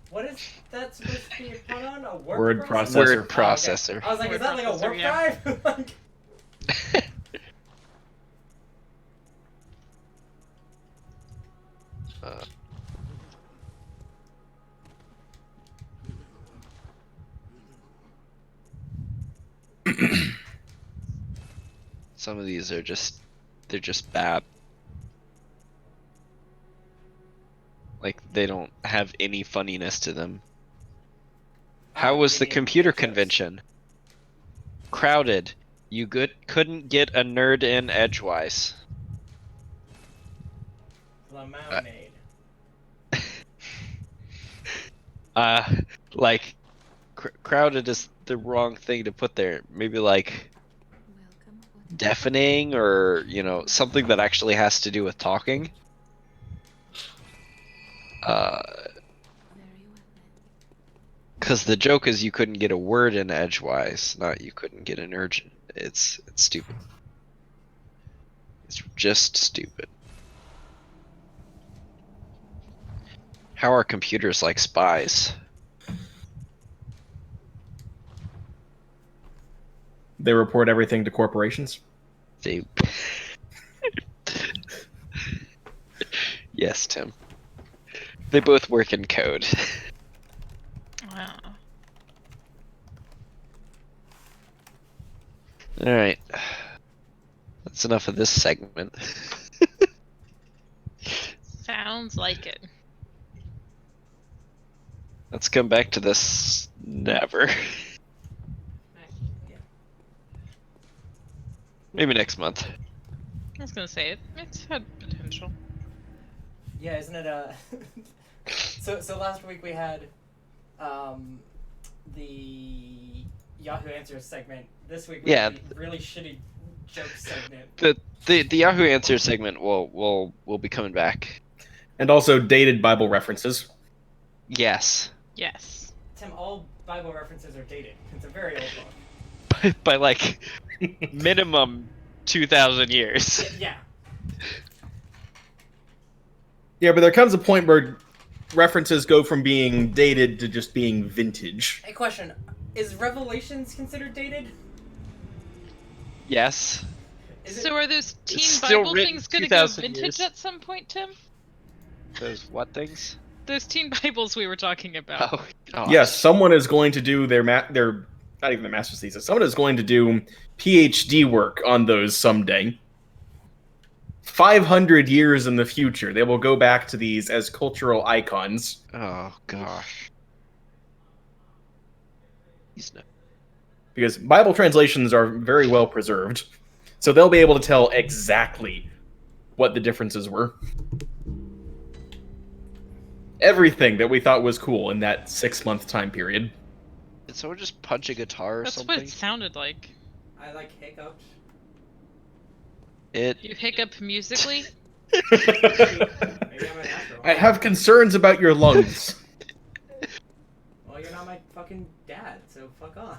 What is that supposed to be a pun on? A Word processor? processor. Word Oh, okay. processor. I was like, Word is that like a processor, warp yeah. drive? Like, Uh, some of these are they're just bad. Like they don't have any funniness to them. How was the idiot computer jokes. convention? Crowded. You couldn't get a nerd in edgewise. Lemonade. Like crowded is the wrong thing to put there. Maybe like deafening or, you know, something that actually has to do with talking. Because the joke is you couldn't get a word in edgewise, not you couldn't get an urgent. It's stupid. It's just stupid. How are computers like spies? They report everything to corporations. They. Yes, Tim. They both work in code. Wow. Alright. That's enough of this segment. Sounds like it. Let's come back to this never. Maybe next month. I was gonna say it's had potential. Yeah, isn't it so last week we had the Yahoo Answers segment. This week we had the really shitty joke segment. The Yahoo Answers segment will be coming back. And also dated Bible references. Yes. Yes. Tim, all Bible references are dated. It's a very old book. By like minimum 2,000 years. Yeah. Yeah, but there comes a point where references go from being dated to just being vintage. Hey, question: is Revelations considered dated? Yes. So are those teen still Bible written things gonna go 2,000 vintage years. at some point, Tim? Those what things? Those teen Bibles we were talking about. Oh, gosh. Yes, someone is going to do their not even their master's thesis. Someone is going to do PhD work on those someday. 500 years in the future, they will go back to these as cultural icons. Oh, gosh. He's no. Because Bible translations are very well preserved. So they'll be able to tell exactly what the differences were. Everything that we thought was cool in that 6-month time period. Did someone just punch a guitar or That's something? what it sounded like. I like hiccuped. You hiccup musically? Maybe I'm a natural. I have concerns about your lungs. Well, you're not my fucking dad, so fuck off.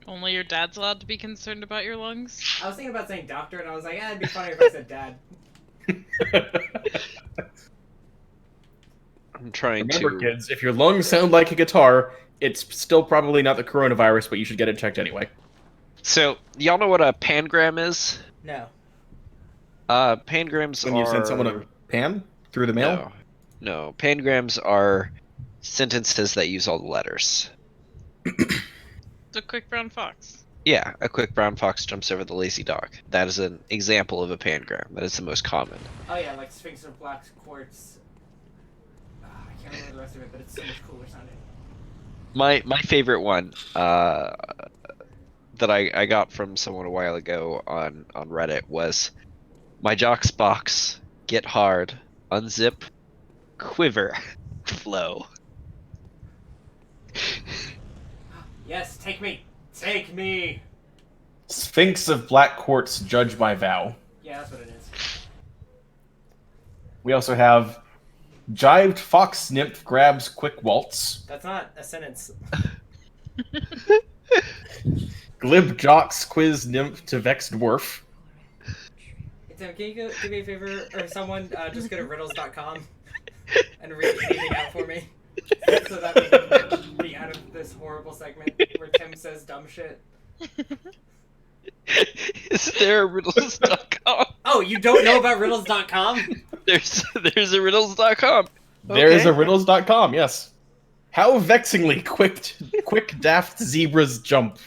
Only your dad's allowed to be concerned about your lungs? I was thinking about saying doctor, and I was like, it'd be funnier if I said dad. I'm trying Remember, to. kids, if your lungs sound like a guitar, it's still probably not the coronavirus, but you should get it checked anyway. So, y'all know what a pangram is? No. Pangrams When are. you send someone a pan through the mail? No. No. Pangrams are sentences that use all the letters. It's a quick brown fox. Yeah, a quick brown fox jumps over the lazy dog. That is an example of a pangram. That is the most common. Oh yeah, like Sphinx of Black Quartz. I can't remember the rest of it, but it's so much cooler sounding. My favorite one that I got from someone a while ago on Reddit was my jock's box, get hard, unzip, quiver, flow. Yes, take me! Take me! Sphinx of Black Quartz, judge my vow. Yeah, that's what it is. We also have Jived Fox Nymph grabs quick waltz. That's not a sentence. Glib Jocks quiz nymph to vexed dwarf. Hey, Tim, can you do me a favor, or someone just go to riddles.com and read anything out for me? So that we can be out of this horrible segment where Tim says dumb shit. Is there a riddles.com? Oh, you don't know about riddles.com? There's a riddles.com. There is a riddles.com, yes. How vexingly quick daft zebras jump.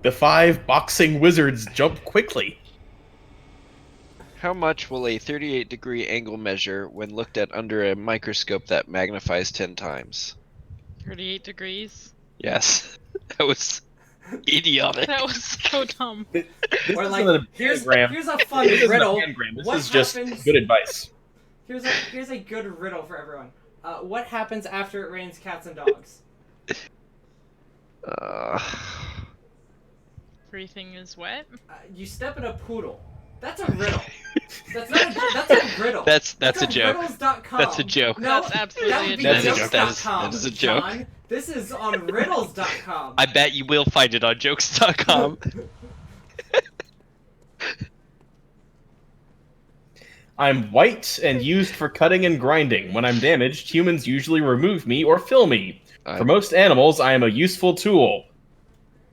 The 5 boxing wizards jump quickly. How much will a 38-degree angle measure when looked at under a microscope that magnifies 10 times? 38 degrees. Yes. That was idiotic. That was so dumb. This Or isn't like, a here's pangram. a fun This isn't a riddle. pangram. This What is just happens- good advice. Here's a good riddle for everyone. What happens after it rains cats and dogs? Everything is wet. You step in a poodle. That's a riddle. That's a riddle. That's a on joke. Riddles.com. That's a joke. No, That's absolutely that would a be joke. jokes.com. That is a joke. John. This is on riddles.com. I bet you will find it on jokes.com. I'm white and used for cutting and grinding. When I'm damaged, humans usually remove me or fill me. For most animals, I am a useful tool.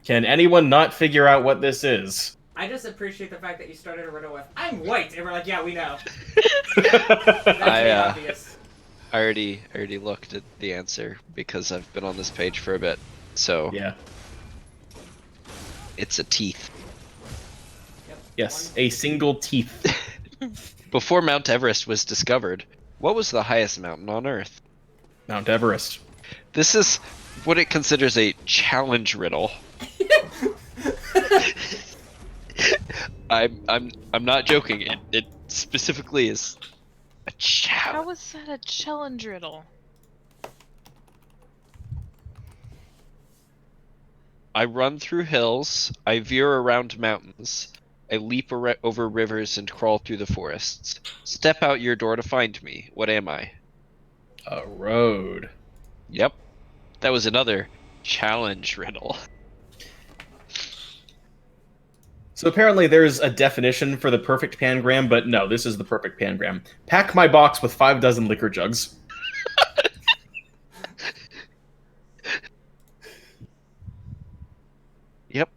Can anyone not figure out what this is? I just appreciate the fact that you started a riddle with, I'm white, and we're like, yeah, we know. That's pretty obvious. I already looked at the answer because I've been on this page for a bit. So Yeah. it's a teeth. Yep. Yes, a single teeth. Before Mount Everest was discovered, what was the highest mountain on Earth? Mount Everest. This is what it considers a challenge riddle. I'm not joking. It specifically is a challenge. How was that a challenge riddle? I run through hills. I veer around mountains. I leap over rivers and crawl through the forests. Step out your door to find me. What am I? A road. Yep. That was another challenge riddle. So apparently there's a definition for the perfect pangram, but no, this is the perfect pangram. Pack my box with 5 dozen liquor jugs. Yep.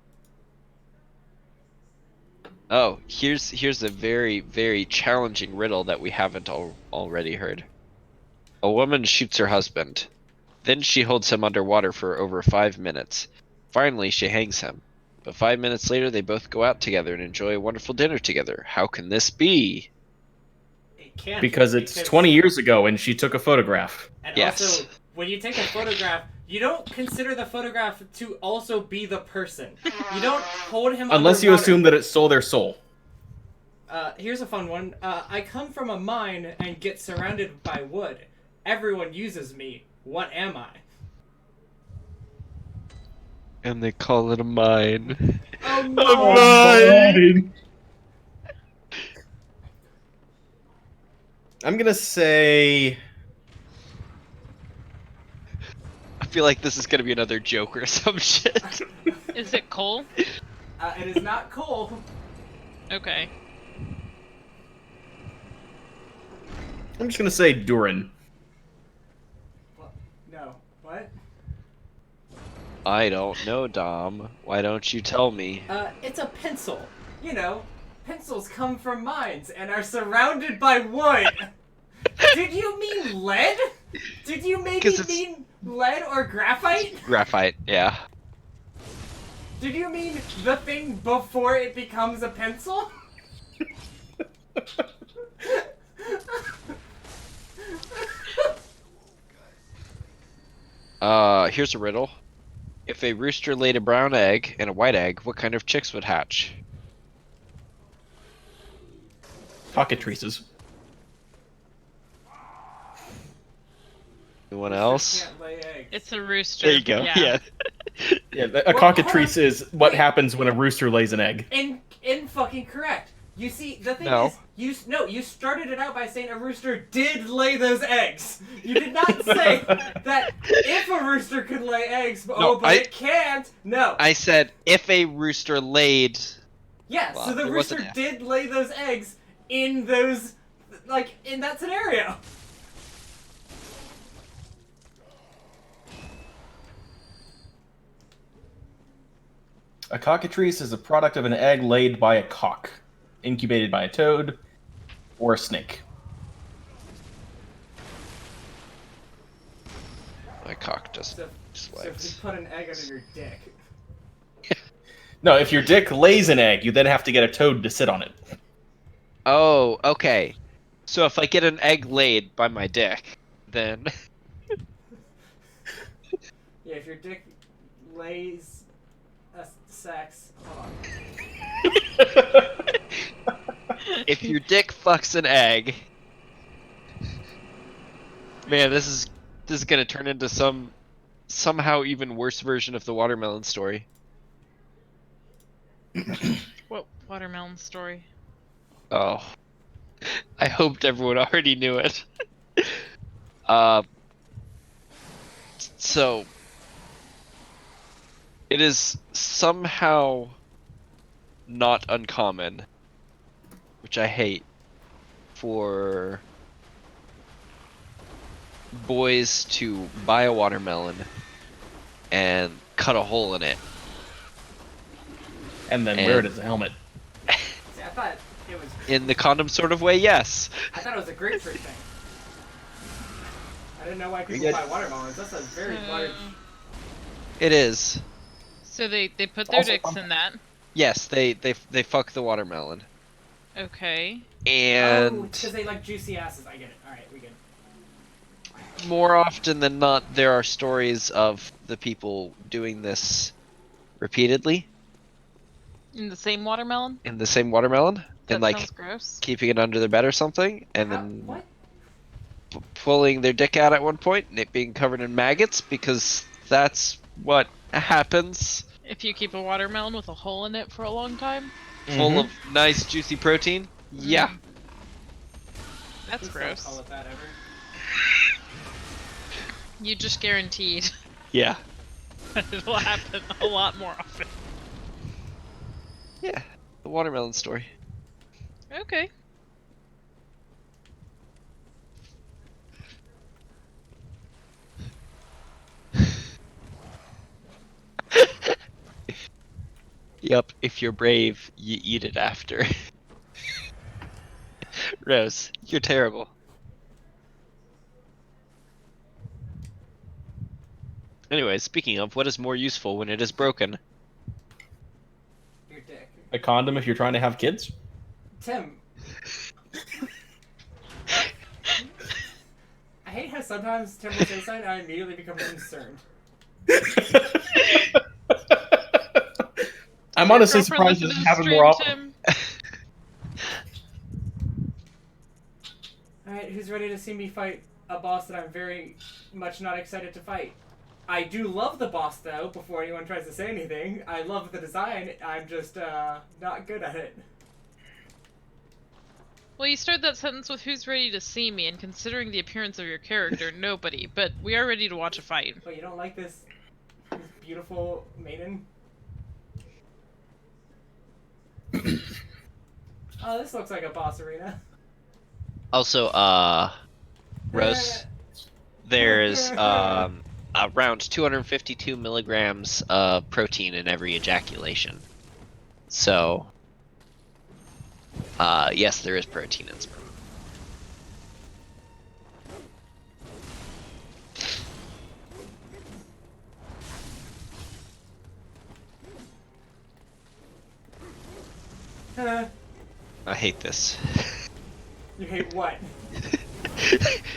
Oh, here's a very, very challenging riddle that we haven't already heard. A woman shoots her husband. Then she holds him underwater for over 5 minutes. Finally, she hangs him. But 5 minutes later, they both go out together and enjoy a wonderful dinner together. How can this be? It can't. Because it's 20 years ago and she took a photograph. And Yes. also, when you take a photograph, you don't consider the photograph to also be the person. You don't hold him Unless you underwater. assume that it stole their soul. Here's a fun one. I come from a mine and get surrounded by wood. Everyone uses me. What am I? And they call it a mine. Oh A no! mine! I'm gonna say I feel like this is gonna be another joke or some shit. Is it coal? It is not coal. Okay. I'm just gonna say Durin. No. What? I don't know, Dom. Why don't you tell me? It's a pencil. You know, pencils come from mines and are surrounded by wood. Did you mean lead? Did you maybe 'Cause it's- mean lead or graphite? Graphite, yeah. Did you mean the thing before it becomes a pencil? Here's a riddle. If a rooster laid a brown egg and a white egg, what kind of chicks would hatch? Cockatrices. Anyone Roosters else? can't lay eggs. It's a rooster. There you go. Yeah. Yeah, a Well, cockatrice is what wait. happens when a rooster lays an egg. In fucking correct. You see, the thing No. is, you started it out by saying a rooster did lay those eggs. You did not say that if a rooster could lay eggs, but it can't. No. I said if a rooster laid. Yeah, Well, so the it wasn't rooster a- did lay those eggs in those, like, in that scenario. A cockatrice is a product of an egg laid by a cock, incubated by a toad, or a snake. My cock doesn't So if you legs. put an egg under your dick. No, if your dick lays an egg, you then have to get a toad to sit on it. Oh, okay. So if I get an egg laid by my dick, then Yeah, if your dick lays a sex. Hold on. if your dick fucks an egg, man, this is gonna turn into somehow even worse version of the watermelon story. What watermelon story? Oh, I hoped everyone already knew it. So it is somehow not uncommon, which I hate, for boys to buy a watermelon and cut a hole in it. And then wear it as a helmet. See, I thought it was. In the condom sort of way, yes. I thought it was a grapefruit thing. I didn't know why people good. buy watermelons. That's a very large. It is. So they put their Also dicks in that. Yes, they fuck the watermelon. Okay. Oh, And because they like juicy asses. I get it. All right, we get it. more often than not, there are stories of the people doing this repeatedly In the same watermelon? in the same watermelon, That and like sounds gross. keeping it under their bed or something, and How- then what? pulling their dick out at one point and it being covered in maggots because that's what happens. If you keep a watermelon with a hole in it for a long time? Full of nice juicy protein. Yeah. That's Please don't gross. call it that ever. You just guaranteed Yeah. it'll happen a lot more often. Yeah. The watermelon story. Okay. Yep, if you're brave, you eat it after. Rose, you're terrible. Anyway, speaking of, what is more useful when it is broken? Your dick. A condom if you're trying to have kids? Tim. I hate how sometimes Tim will say something and I immediately become concerned. I'm honestly Girlfriend surprised listen this to the happen stream, more often. Tim. Alright, who's ready to see me fight a boss that I'm very much not excited to fight? I do love the boss, though, before anyone tries to say anything. I love the design, I'm just, not good at it. Well, you started that sentence with "Who's ready to see me?" and considering the appearance of your character, nobody. But we are ready to watch a fight. But you don't like this beautiful maiden? Oh, this looks like a boss arena. Also, Rose, there's around 252 milligrams of protein in every ejaculation. So, yes, there is protein in sperm. I hate this. You hate what?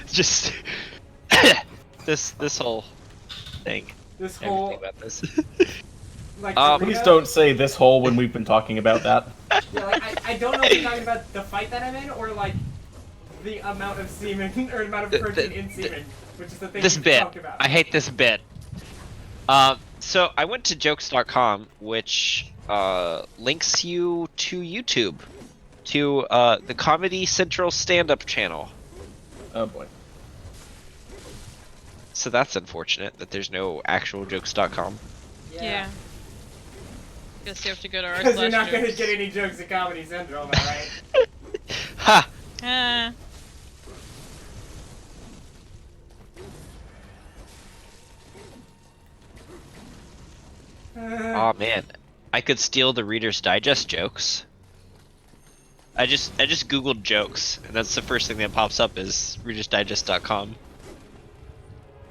Just this whole thing. This Everything whole, about this. like, Please don't say this hole when we've been talking about that. Yeah, like, I don't know if you're talking about the fight that I'm in, or, like, the amount of semen, or amount of protein in semen, which is the thing This we bit. talked about. I hate this bit. So I went to jokes.com, which links you to YouTube, to the Comedy Central stand-up channel. Oh boy. So that's unfortunate that there's no actual jokes.com. Yeah. Guess you have to go to r/. Because you're not going to get any jokes at Comedy Central, am I right? Ha! Ah. Oh man, I could steal the Reader's Digest jokes. I just googled jokes, and that's the first thing that pops up is readersdigest.com.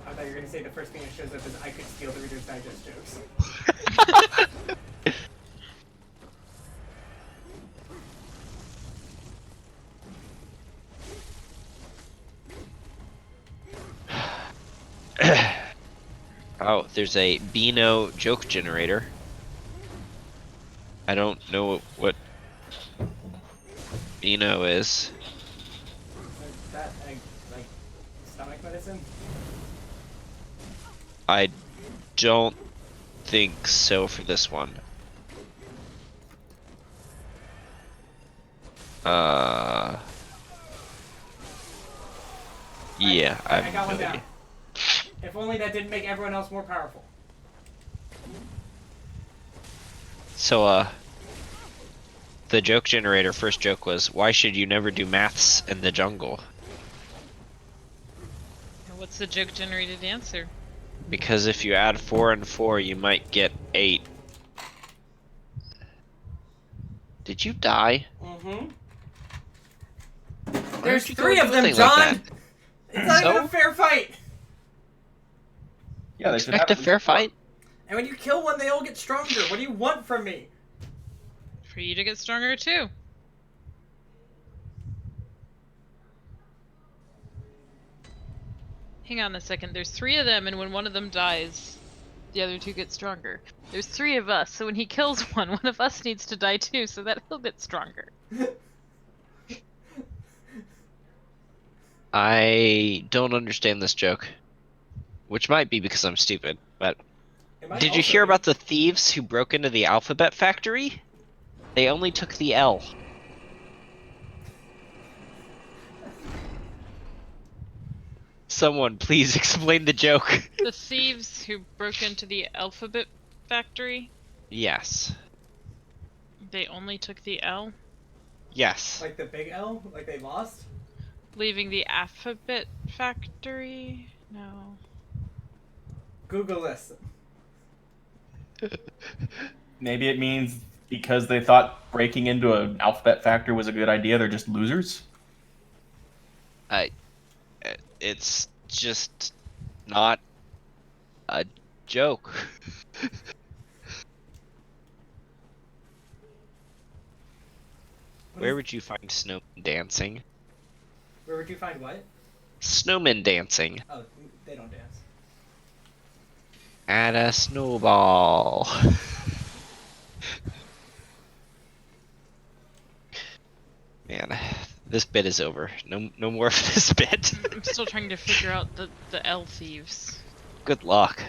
I thought you were going to say the first thing that shows up is I could steal the Reader's Digest jokes. Oh, there's a Beano joke generator. I don't know what Beano is. Is that, like, stomach medicine? I don't think so for this one. Yeah, I got one no down. idea. If only that didn't make everyone else more powerful. So, the joke generator first joke was, why should you never do maths in the jungle? And what's the joke generated answer? Because if you add 4 and 4, you might get 8. Did you die? Mm-hmm. Why There's would you go 3 do of a them, thing like John! that? It's not even So? a fair fight! Yeah, they should Expect have a fair fight? And when you kill one, they all get stronger. What do you want from me? For you to get stronger too. Hang on a second. There's 3 of them, and when one of them dies, the other 2 get stronger. There's 3 of us, so when he kills one of us needs to die too, so that he'll get stronger. I don't understand this joke. Which might be because I'm stupid, but... It might Did you also hear be- about the thieves who broke into the alphabet factory? They only took the L. Someone, please explain the joke. The thieves who broke into the alphabet factory, Yes. they only took the L, Yes. Like the big L? Like they lost? leaving the alphabet factory? No. Google this. Maybe it means because they thought breaking into an alphabet factory was a good idea, they're just losers? It's just not a joke. Where would you find snowmen dancing? Where would you find what? Snowmen dancing. Oh, they don't dance. At a snowball. Man, this bit is over. No more of this bit. I'm still trying to figure out the L thieves. Good luck.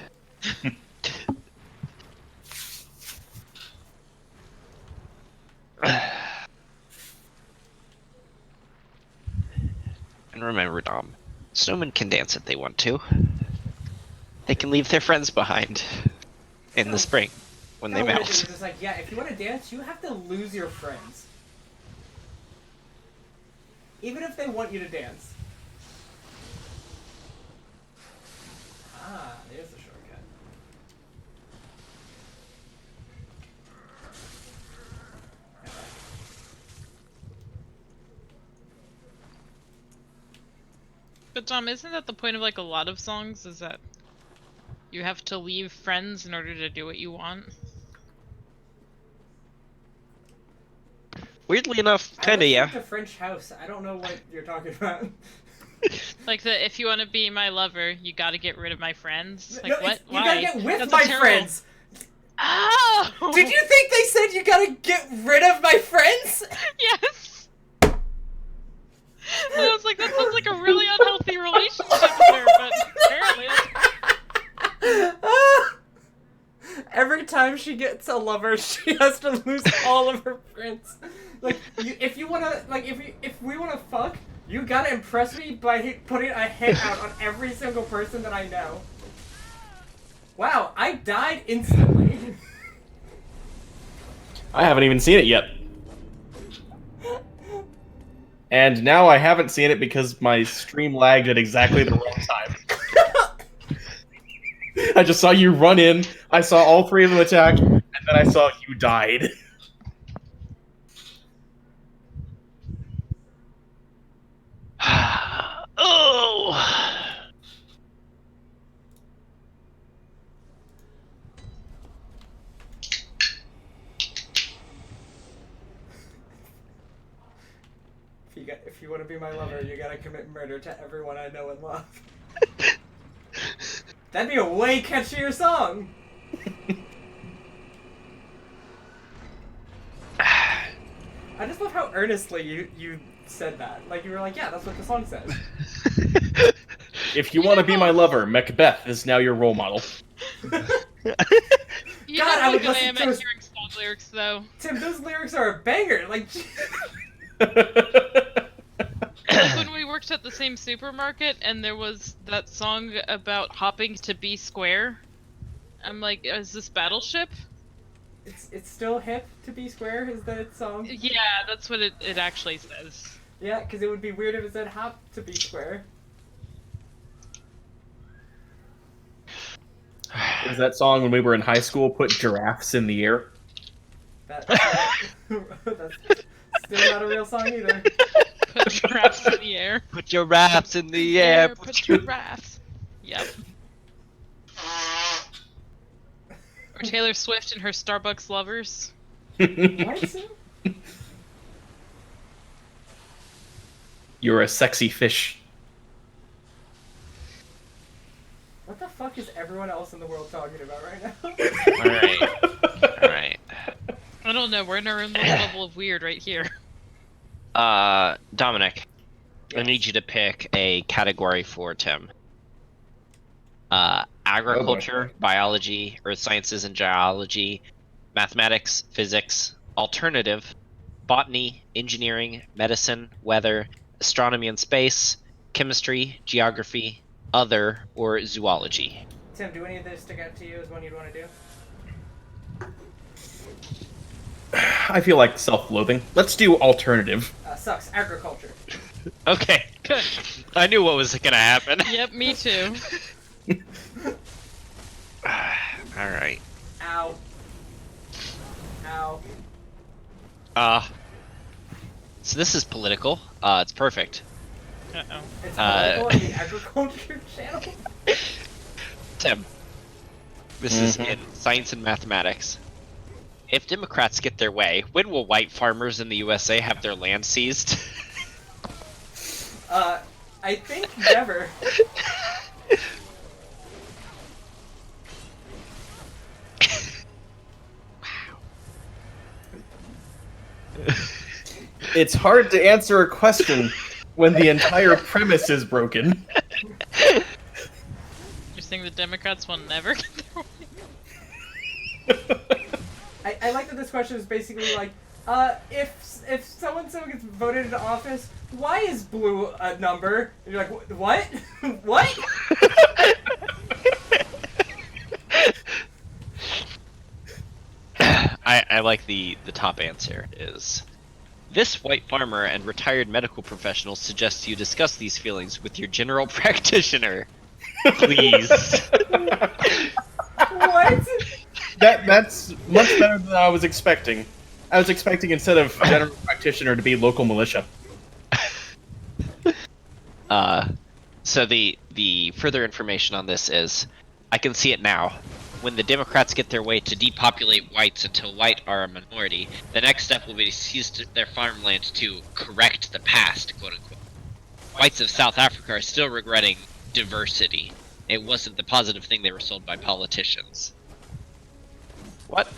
And remember, Dom, snowmen can dance if they want to. They can leave their friends behind in the spring when they melt. It's like, yeah, if you want to dance, you have to lose your friends. Even if they want you to dance. Ah, there's the shortcut. But Tom, isn't that the point of like a lot of songs? Is that you have to leave friends in order to do what you want? Weirdly enough, kinda, yeah. The French house. I don't know what you're talking about. Like the if you want to be my lover, you got to get rid of my friends. Like No, what? You Why? gotta get with That's my terrible... friends. Oh! Did you think they said you gotta get rid of my friends? Yes. And I was like, that sounds like a really unhealthy relationship there, but apparently that's... Every time she gets a lover, she has to lose all of her friends. Like, if we wanna fuck, you gotta impress me by putting a hit out on every single person that I know. Wow, I died instantly. I haven't even seen it yet. And now I haven't seen it because my stream lagged at exactly the wrong time. I just saw you run in, I saw all three of them attack, and then I saw you died. Oh! If you want to be my lover, you gotta commit murder to everyone I know and love. That'd be a way catchier song! I just love how earnestly you said that. Like, you were like, yeah, that's what the song says. If you want to be my lover, Macbeth is now your role model. You God, know I would how good I listen am to at his... hearing song lyrics, though. Tim, those lyrics are a banger! Like... Like when we worked at the same supermarket and there was that song about hopping to be square. I'm like, is this Battleship? It's still hip to be square, is that its song? Yeah, that's what it actually says. Yeah, because it would be weird if it said hop to be square. Was that song when we were in high school, put giraffes in the air? That's still not a real song either. Put your raps in the air. Put your raps in the air. Put your raps. Yep. Or Taylor Swift and her Starbucks lovers. What? You're a sexy fish. What the fuck is everyone else in the world talking about right now? Alright. I don't know, we're in our own little level of weird right here. Dominic, I need you to pick a category for Tim. Agriculture, biology, earth sciences and geology, mathematics, physics, alternative, botany, engineering, medicine, weather, astronomy and space, chemistry, geography, other, or zoology. Tim, do any of those stick out to you as one you'd want to do? I feel like self-loathing. Let's do alternative. Sucks. Agriculture. Okay, Good. I knew what was gonna happen. Yep, me too. Alright. Ow. Ow. So this is political. It's perfect. Uh-oh. It's political in the agriculture channel? Tim, this is in science and mathematics. If Democrats get their way, when will white farmers in the USA have their land seized? I think never. It's hard to answer a question when the entire premise is broken. You're saying the Democrats will never get their I like that this question is basically like, if someone gets voted into office, why is blue a number? And you're like, what? What? I like the top answer is, this white farmer and retired medical professional suggests you discuss these feelings with your general practitioner. Please. What? That's much better than I was expecting. I was expecting instead of general practitioner to be local militia. So the further information on this is, I can see it now. When the Democrats get their way to depopulate whites until white are a minority, the next step will be to seize their farmland to correct the past, quote unquote. Whites of South Africa are still regretting diversity. It wasn't the positive thing they were sold by politicians. What?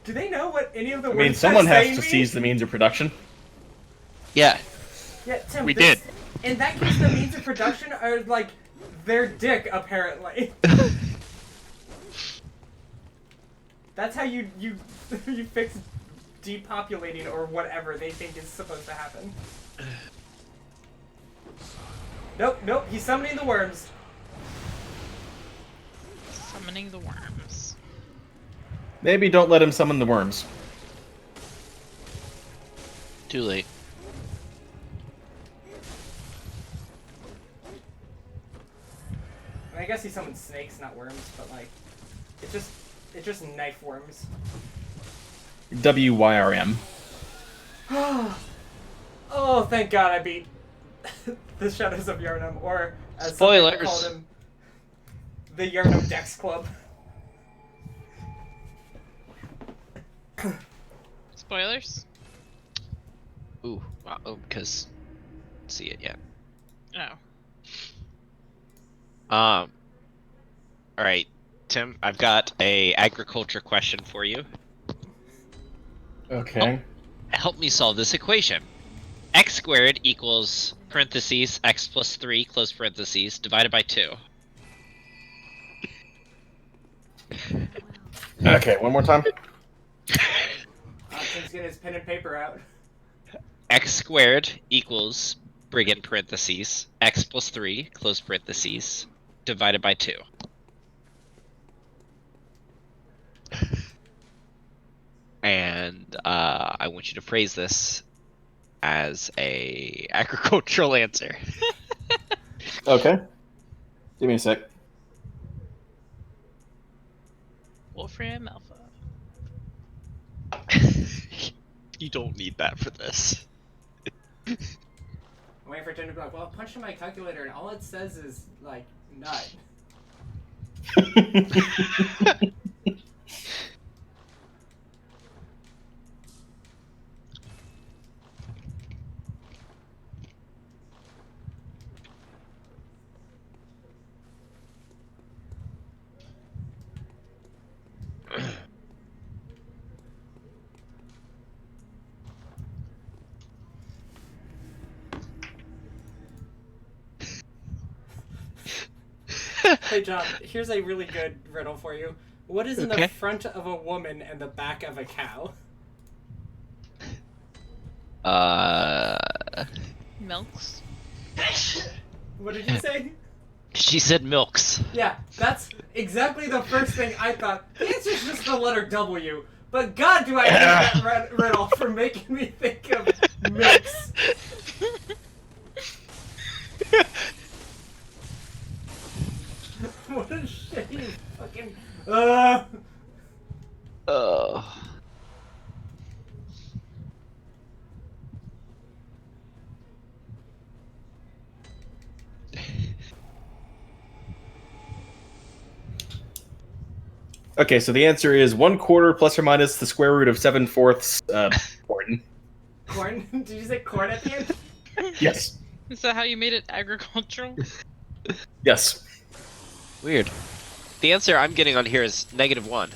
Do they know what any of the I words mean, someone they're has to saying seize the means of production. Yeah. Yeah, Tim, We did. In that case, the means of production are like their dick, apparently. That's how you fix depopulating or whatever they think is supposed to happen. Nope, he's summoning the worms. Summoning the worms. Maybe don't let him summon the worms. Too late. I mean, I guess he summoned snakes, not worms, but like, it's just knife worms. WYRM. Oh, thank God I beat the Shadows of Yharnam, or as some people Spoilers. called him, the Yharnam Dex Club. Spoilers? Ooh, wow, because see it yet. Oh. All right, Tim, I've got a agriculture question for you. Okay. Help me solve this equation. X squared equals parentheses x plus 3 close parentheses divided by 2. Okay, one more time. Tim's getting his pen and paper out. X squared equals brigand parentheses x plus 3 close parentheses divided by 2. And I want you to phrase this as a agricultural answer. Okay. Give me a sec. Wolfram Alpha. You don't need that for this. I'm waiting for Tim to be like, well, punch in my calculator, and all it says is, like, nut. Hey, John, here's a really good riddle for you. What is in the front of a woman and the back of a cow? Milks. What did you say? She said milks. Yeah, that's exactly the first thing I thought. The answer's just the letter W. But God, do I hate that riddle for making me think of milks. What a shame. Fucking. Okay, so the answer is 1/4 plus or minus the square root of 7/4 corn. Corn? Did you say corn at the end? Yes. Is that how you made it agricultural? Yes. Weird. The answer I'm getting on here is -1.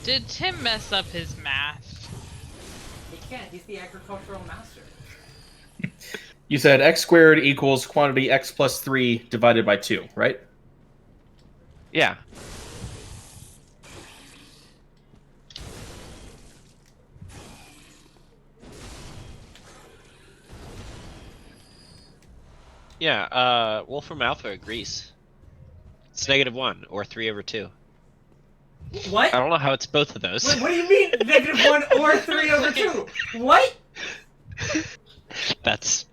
Did Tim mess up his math? He can't. He's the agricultural master. You said x squared equals quantity x plus 3 divided by 2, right? Yeah. Yeah, Wolfram Alpha agrees. It's -1 or 3/2. What? I don't know how it's both of those. Wait, what do you mean -1 or 3/2? What? That's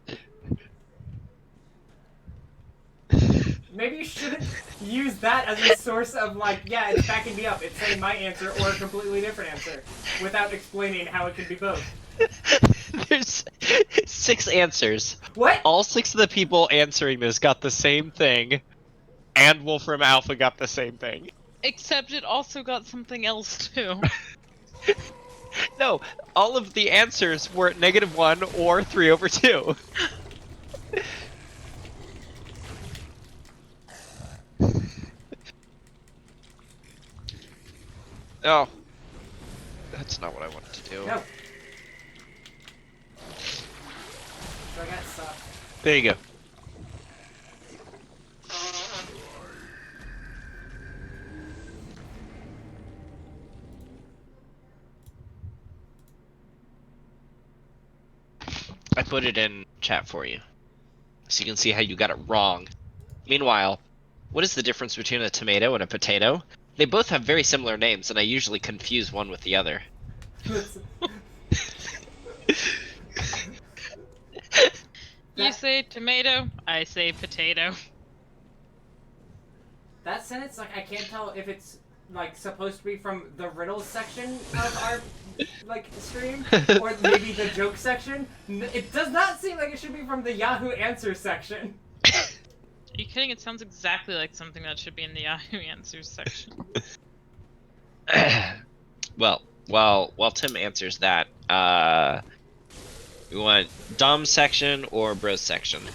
Maybe you shouldn't use that as a source of like, yeah, it's backing me up. It's saying my answer or a completely different answer without explaining how it can be both. There's 6 answers. What? All 6 of the people answering this got the same thing, and Wolfram Alpha got the same thing. Except it also got something else too. No, all of the answers were -1 or 3/2. Oh. That's not what I wanted to do. No. So I got sucked. There you go. I put it in chat for you, so you can see how you got it wrong. Meanwhile, what is the difference between a tomato and a potato? They both have very similar names, and I usually confuse one with the other. You say tomato, I say potato. That sentence, like, I can't tell if it's like supposed to be from the riddles section of our like stream or maybe the joke section. It does not seem like it should be from the Yahoo Answers section. Are you kidding? It sounds exactly like something that should be in the Yahoo Answers section. Well, while Tim answers that, we want Dom section or Bros section?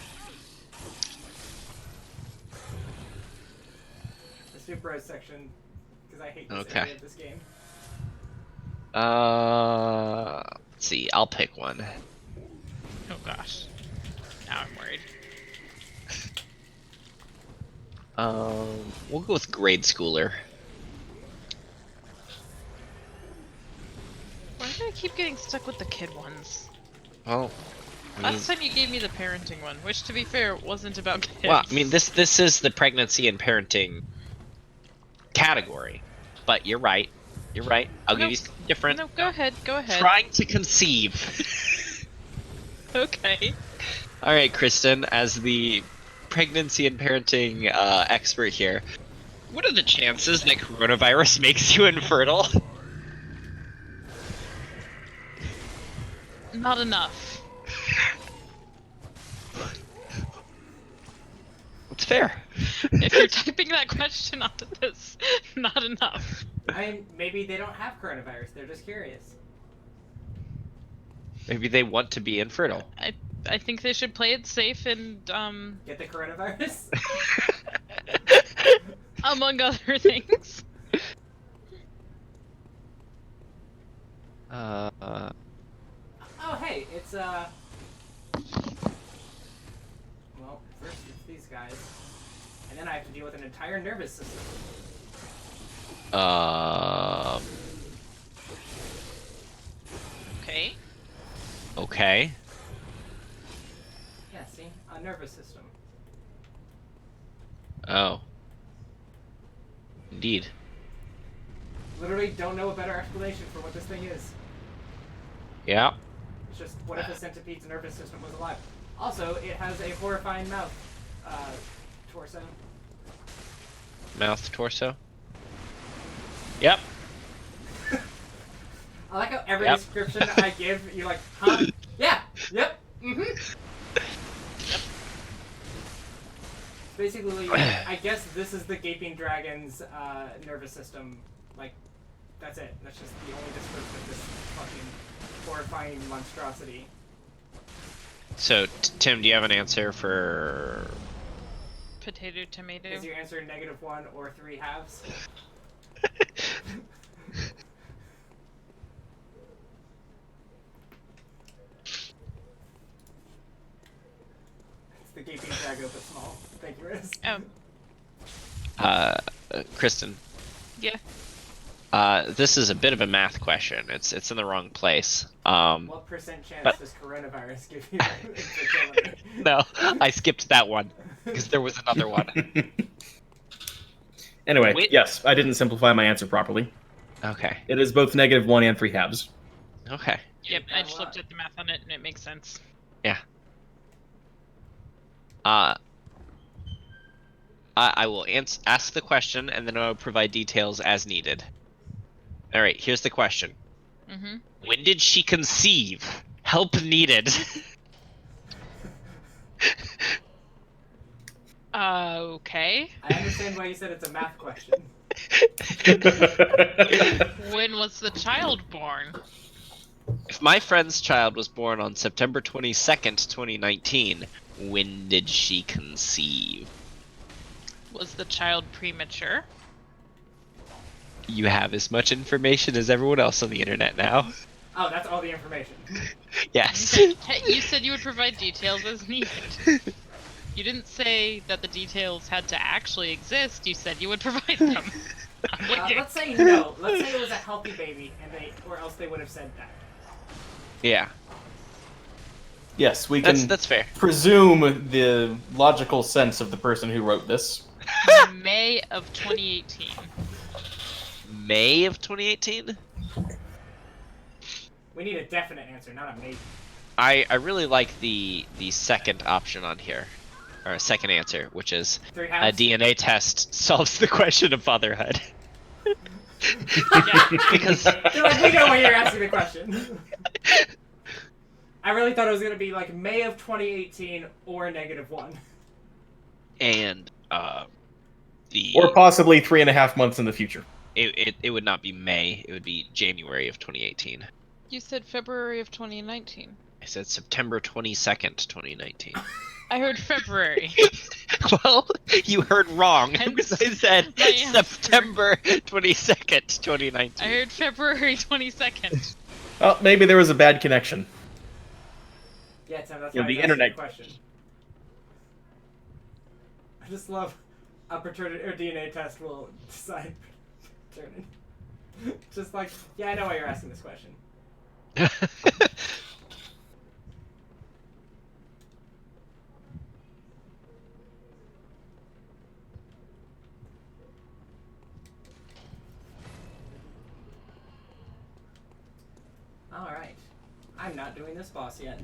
Let's do Bros section because I hate this Okay. area of this game. Let's see. I'll pick one. Oh gosh. Now I'm worried. We'll go with grade schooler. Why do I keep getting stuck with the kid ones? Well, I mean, Last time you gave me the parenting one, which to be fair wasn't about kids. well, I mean this is the pregnancy and parenting category, but you're right. You're right. I'll give you something different. No, go ahead. Go ahead. Trying to conceive. Okay. All right, Kristen, as the pregnancy and parenting expert here, what are the chances that coronavirus makes you infertile? Not enough. It's fair. If you're typing that question onto this, not enough. I mean, maybe they don't have coronavirus. They're just curious. Maybe they want to be infertile. I think they should play it safe and Get the coronavirus? among other things. Oh, hey, it's, well, first it's these guys, and then I have to deal with an entire nervous system. Okay. Okay. Yeah, see? A nervous system. Oh. Indeed. Literally don't know a better explanation for what this thing is. Yeah. It's just, what if a centipede's nervous system was alive? Also, it has a horrifying mouth, torso. Mouth torso. Yep. I like how every Yep. description I give, you're like, huh? Yeah, yep, mm-hmm. Basically, I guess this is the Gaping Dragon's nervous system. Like, that's it. That's just the only description of this fucking horrifying monstrosity. So, Tim, do you have an answer for... Potato, tomato. Is your answer -1 or 3 halves? good but small. Thank you, Riz. Kristin. Yeah. This is a bit of a math question. It's in the wrong place. What percent chance does coronavirus give you infertility? No, I skipped that one because there was another one. Anyway, yes, I didn't simplify my answer properly. Okay. It is both -1 and 3 halves. Okay. Yep, I just looked at the math on it and it makes sense. Yeah. I will ask the question and then I will provide details as needed. All right, here's the question. Mm-hmm. When did she conceive? Help needed. Okay. I understand why you said it's a math question. When was the child born? If my friend's child was born on September 22nd, 2019, when did she conceive? Was the child premature? You have as much information as everyone else on the internet now. Oh, that's all the information. Yes. Okay. Hey, you said you would provide details as needed. You didn't say that the details had to actually exist. You said you would provide them. I'm waiting. Let's say no. Let's say it was a healthy baby, or else they would have said that. Yeah. Yes, we can That's fair. presume the logical sense of the person who wrote this. May of 2018. May of 2018? We need a definite answer, not a maybe. I really like the second option on here. Or second answer, which is 3 a halves? DNA test solves the question of fatherhood. Yeah. Because They're like, we know why you're asking the question. I really thought it was going to be like May of 2018 or -1. and Or possibly 3.5 months in the future. it would not be May, it would be January of 2018. You said February of 2019. I said September 22nd, 2019. I heard February. Well, you heard wrong. Hence I said my answer. September 22nd, 2019. I heard February 22nd. Well, maybe there was a bad connection. Yeah, Tim, that's Yeah, why the I asked internet. you the question. I just love a paternity or DNA test will decide paternity. Just like, yeah, I know why you're asking this question. Alright. I'm not doing this boss yet.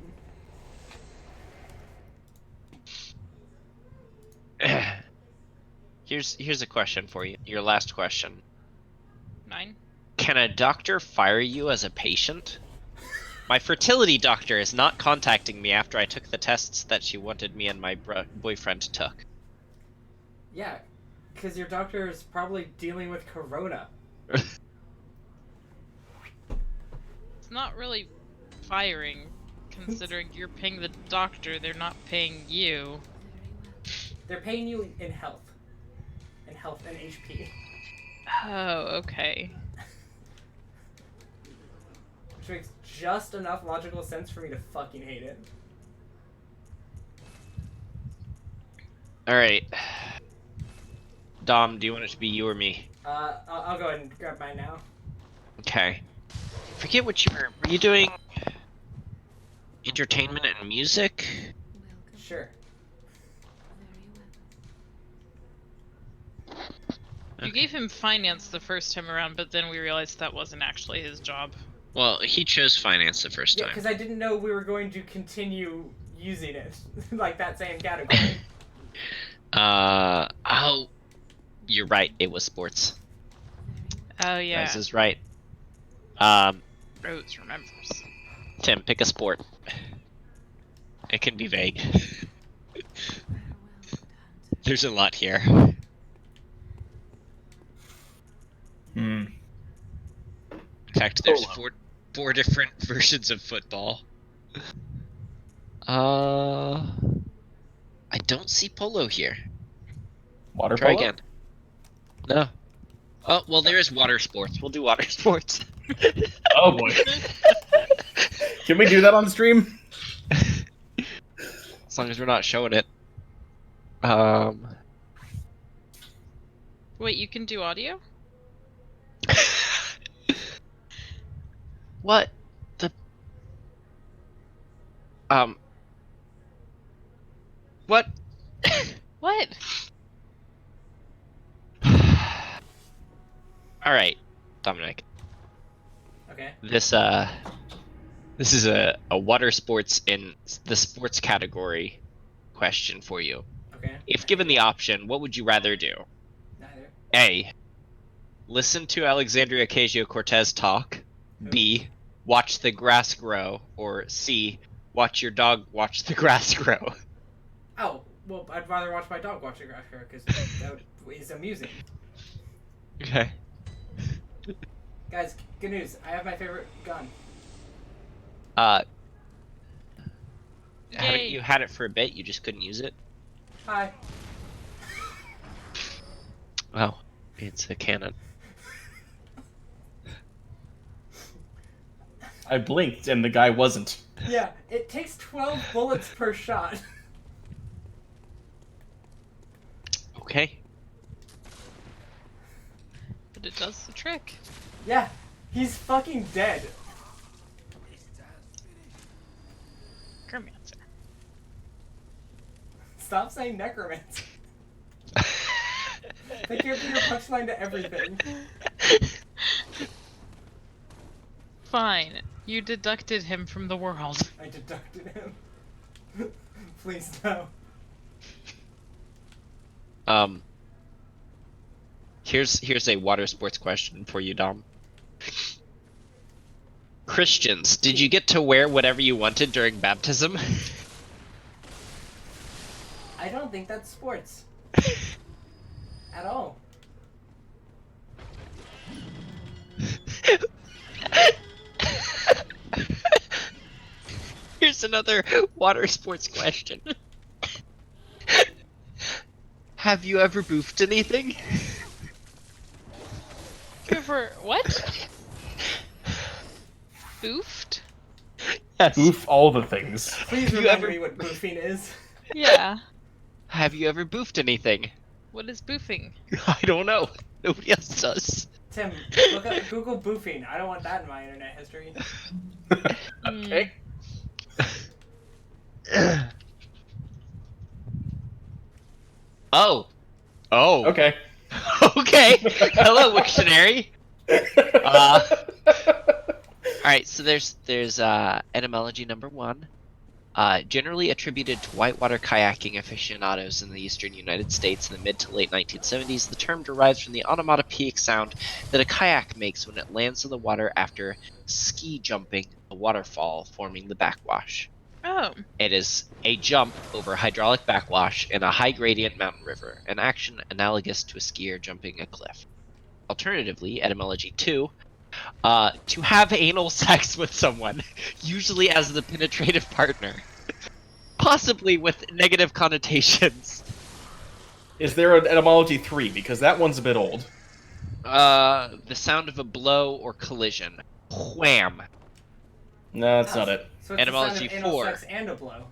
Here's a question for you. Your last question. 9. Can a doctor fire you as a patient? My fertility doctor is not contacting me after I took the tests that she wanted me and my boyfriend took. Yeah, because your doctor is probably dealing with corona. It's not really firing, considering you're paying the doctor, they're not paying you. They're paying you in health. In health and HP. Oh, okay. Which makes just enough logical sense for me to fucking hate it. Alright. Dom, do you want it to be you or me? I'll go ahead and grab mine now. Okay. Forget what you were you doing? Entertainment and music? Sure. You gave him finance the first time around, but then we realized that wasn't actually his job. Well, he chose finance the first Yeah, time. because I didn't know we were going to continue using it. Like that same category. Oh, you're right, it was sports. Oh yeah. This is right. Rose remembers. Tim, pick a sport. It can be vague. There's a lot here. Hmm. In fact, there's four different versions of football. I don't see polo here. Water Try polo? again. No. Oh, well, there is water sports. We'll do water sports. Oh boy. Can we do that on stream? As long as we're not showing it. Wait, you can do audio? What the? What? What? All right, Dominic. Okay. This is a water sports in the sports category question for you. Okay. If given the option, what would you rather do? Neither. A. Listen to Alexandria Ocasio-Cortez talk. B. Watch the grass grow. Or C. Watch your dog watch the grass grow. Oh, well, I'd rather watch my dog watch the grass grow because that is amusing. Okay. Guys, good news. I have my favorite gun. Haven't Yay. you had it for a bit? You just couldn't use it? Hi. Oh, it's a cannon. I blinked and the guy wasn't. Yeah, it takes 12 bullets per shot. Okay. But it does the trick. Yeah, he's fucking dead. Necromancer. Stop saying necromancer. That can't be your punchline to everything. Fine. You deducted him from the world. I deducted him. Please no. Here's a water sports question for you, Dom. Christians, did you get to wear whatever you wanted during baptism? I don't think that's sports. At all. Here's another water sports question. Have you ever boofed anything? For what? Boofed? Yes. Boof all the things. Please You remind ever- me what boofing is. Yeah. Have you ever boofed anything? What is boofing? I don't know. Nobody else does. Tim, look up Google boofing. I don't want that in my internet history. Okay. Oh. Oh. Okay. Okay. Hello, Wiktionary. Alright, so there's etymology number 1. Generally attributed to whitewater kayaking aficionados in the eastern United States in the mid to late 1970s, the term derives from the onomatopoeic sound that a kayak makes when it lands in the water after ski jumping a waterfall, forming the backwash. Oh. It is a jump over hydraulic backwash in a high-gradient mountain river, an action analogous to a skier jumping a cliff. Alternatively, etymology 2, to have anal sex with someone, usually as the penetrative partner, possibly with negative connotations. Is there an etymology 3? Because that one's a bit old. The sound of a blow or collision. Wham! No, that's not it. So it's Etymology the sound of anal 4. sex and a blow.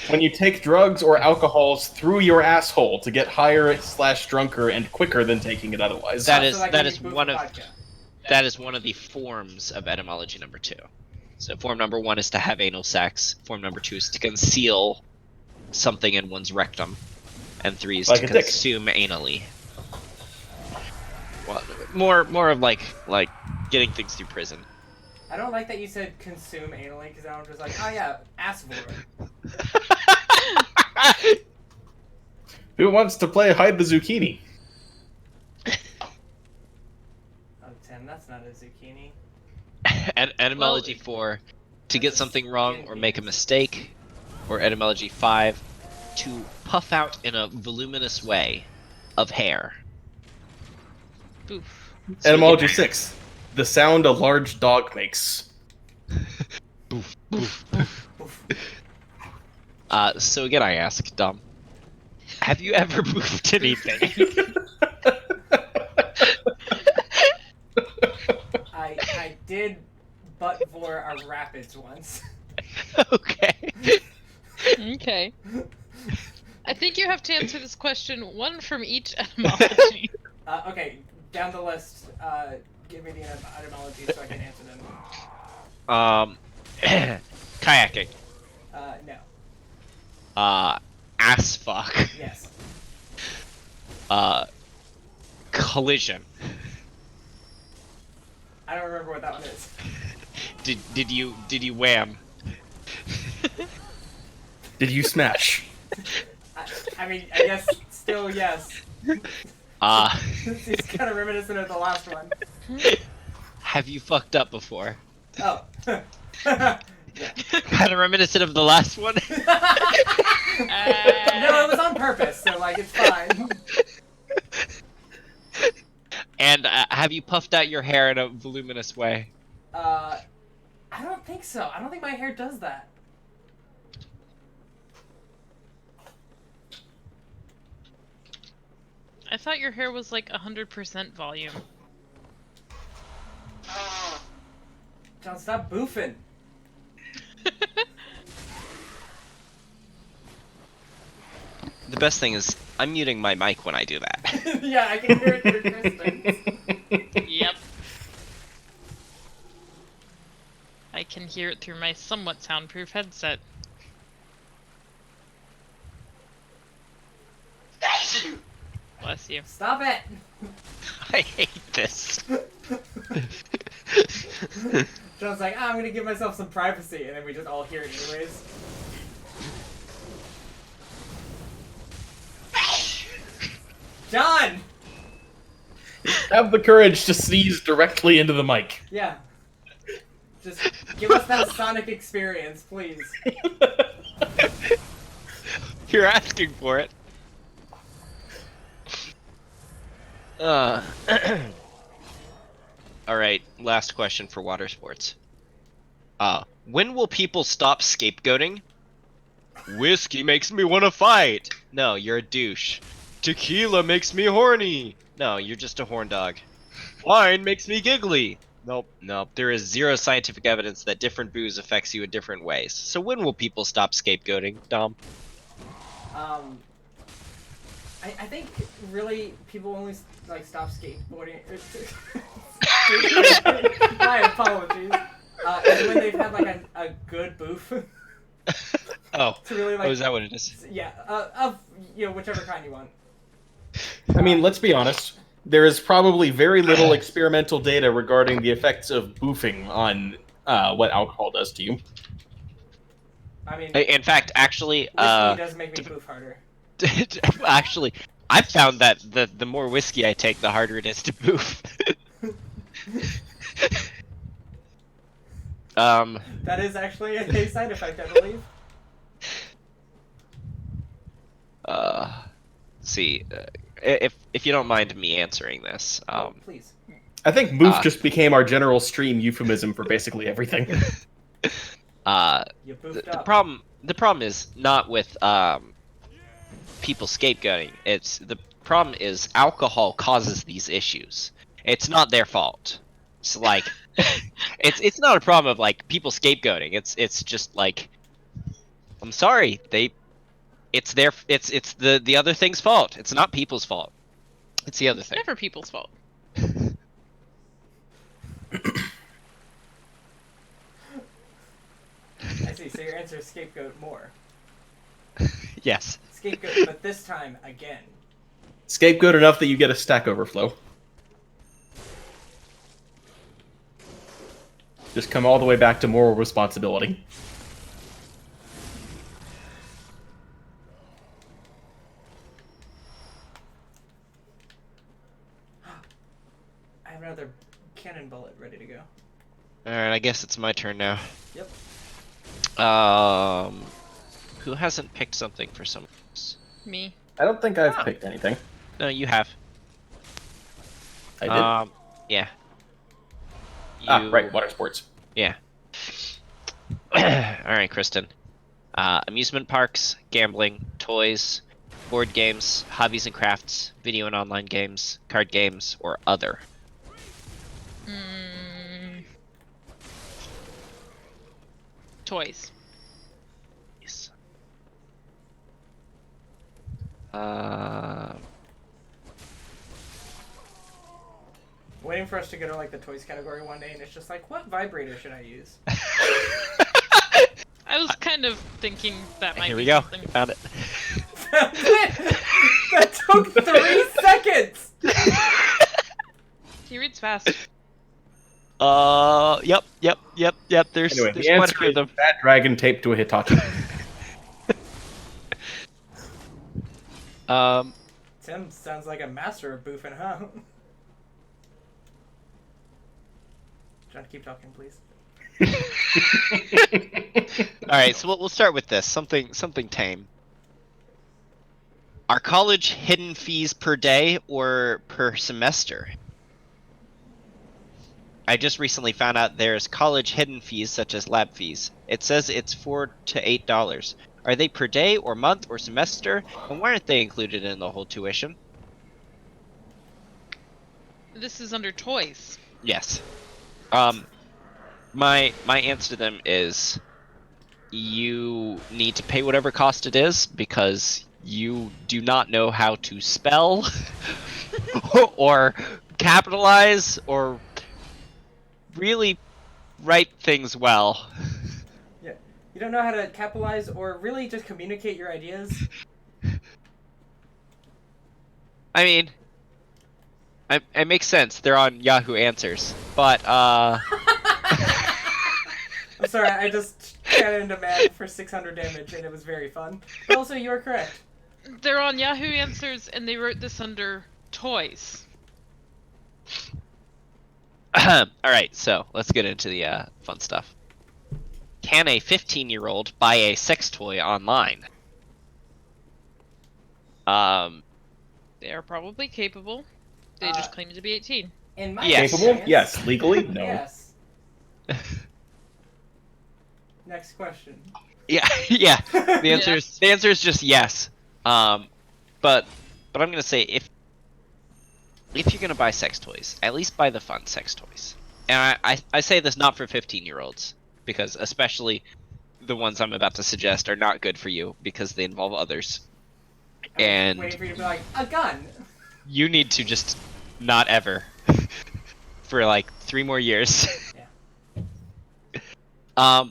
When you take drugs or alcohols through your asshole to get higher / drunker and quicker than taking it otherwise. That Oh, is so like that when is you boof one a of vodka. that is one of the forms of etymology number 2. So form number 1 is to have anal sex. Form number 2 is to conceal something in one's rectum, and 3 is Like to a dick. consume anally. Well, more of like getting things through prison. I don't like that you said consume anally because I'm just like, oh yeah, assvore. Who wants to play hide the zucchini? Oh, Tim, that's not a zucchini. Etymology 4, to get something wrong or make a mistake. Or etymology 5, to puff out in a voluminous way of hair. Boof. So Etymology again- 6. The sound a large dog makes. Boof, boof, boof. So again, I ask, Dom, have you ever boofed anything? I did butt vor our rapids once. Okay. Okay. I think you have to answer this question one from each etymology. Okay, down the list. Give me the etymology so I can answer them. Kayaking. No. Ass fuck. Yes. Collision. I don't remember what that one is. Did you wham? Did you smash? I mean, I guess still yes. It's kind of reminiscent of the last one. Have you fucked up before? Oh. Yeah. Kind of reminiscent of the last one. No, it was on purpose, so like it's fine. And have you puffed out your hair in a voluminous way? I don't think so. I don't think my hair does that. I thought your hair was like 100% volume. John, stop boofing. The best thing is, I'm muting my mic when I do that. Yeah, I can hear it through Kristin's. Yep. I can hear it through my somewhat soundproof headset. Bless you. Stop it! I hate this. John's like, I'm gonna give myself some privacy, and then we just all hear it anyways. John! Have the courage to sneeze directly into the mic. Yeah. Just give us that sonic experience, please. You're asking for it. Alright, last question for water sports. When will people stop scapegoating? Whiskey makes me want to fight. No, you're a douche. Tequila makes me horny. No, you're just a horn dog. Wine makes me giggly. Nope. There is zero scientific evidence that different booze affects you in different ways. So when will people stop scapegoating, Dom? I think really people only like stop skateboarding. My apologies. Is when they've had like a good boof. Oh. To really, like, Oh, is that what it is? Yeah, of whichever kind you want. I mean, let's be honest. There is probably very little experimental data regarding the effects of boofing on what alcohol does to you. I mean, In fact, actually, whiskey does make me boof harder. actually, I've found that the more whiskey I take, the harder it is to boof. That is actually a side effect, I believe. See, if you don't mind me answering this, Please. I think moof just became our general stream euphemism for basically everything. You boofed the up. problem is not with people scapegoating. The problem is alcohol causes these issues. It's not their fault. It's like it's not a problem of like people scapegoating. It's just like, I'm sorry, it's the other thing's fault. It's not people's fault. It's the other thing. Never people's fault. I see, so your answer is scapegoat more. Yes. Scapegoat, but this time again. Scapegoat enough that you get a stack overflow. Just come all the way back to moral responsibility. I have another cannon bullet ready to go. Alright, I guess it's my turn now. Yep. Who hasn't picked something for some of us? Me. I don't think I've picked anything. No, you have. I did? Yeah. Right, water sports. Yeah. Alright, Kristin. Amusement parks, gambling, toys, board games, hobbies and crafts, video and online games, card games, or other. Toys. Yes. Waiting for us to go to like the toys category one day, and it's just like, what vibrator should I use? I was kind of thinking that might Here be we go. something. Found it. That took 3 seconds! He reads fast. Yep. There's, Anyway, there's the quite a answer few of is them. Fat Dragon taped to a Hitachi. Tim sounds like a master of boofing, huh? John, keep talking, please. All right, so we'll start with this. Something tame. Are college hidden fees per day or per semester? I just recently found out there's college hidden fees such as lab fees. It says it's $4 to $8. Are they per day or month or semester? And why aren't they included in the whole tuition? This is under toys. Yes. My answer to them is you need to pay whatever cost it is because you do not know how to spell or capitalize or really write things well. Yeah. You don't know how to capitalize or really just communicate your ideas? I mean, it makes sense. They're on Yahoo Answers, but I'm sorry, I just got into mad for 600 damage and it was very fun. But also, you are correct. They're on Yahoo Answers, and they wrote this under toys. all right. So let's get into the fun stuff. Can a 15-year-old buy a sex toy online? They are probably capable. They just claim to be 18. In my Yes. Capable? experience- Yes. Legally? No. Yes. Next question. Yeah, yeah. The answer is just yes. But I'm gonna say if you're gonna buy sex toys, at least buy the fun sex toys. And I say this not for 15-year-olds because especially the ones I'm about to suggest are not good for you because they involve others. I was And waiting for you to be like, a gun! you need to just not ever for like 3 more years. Yeah.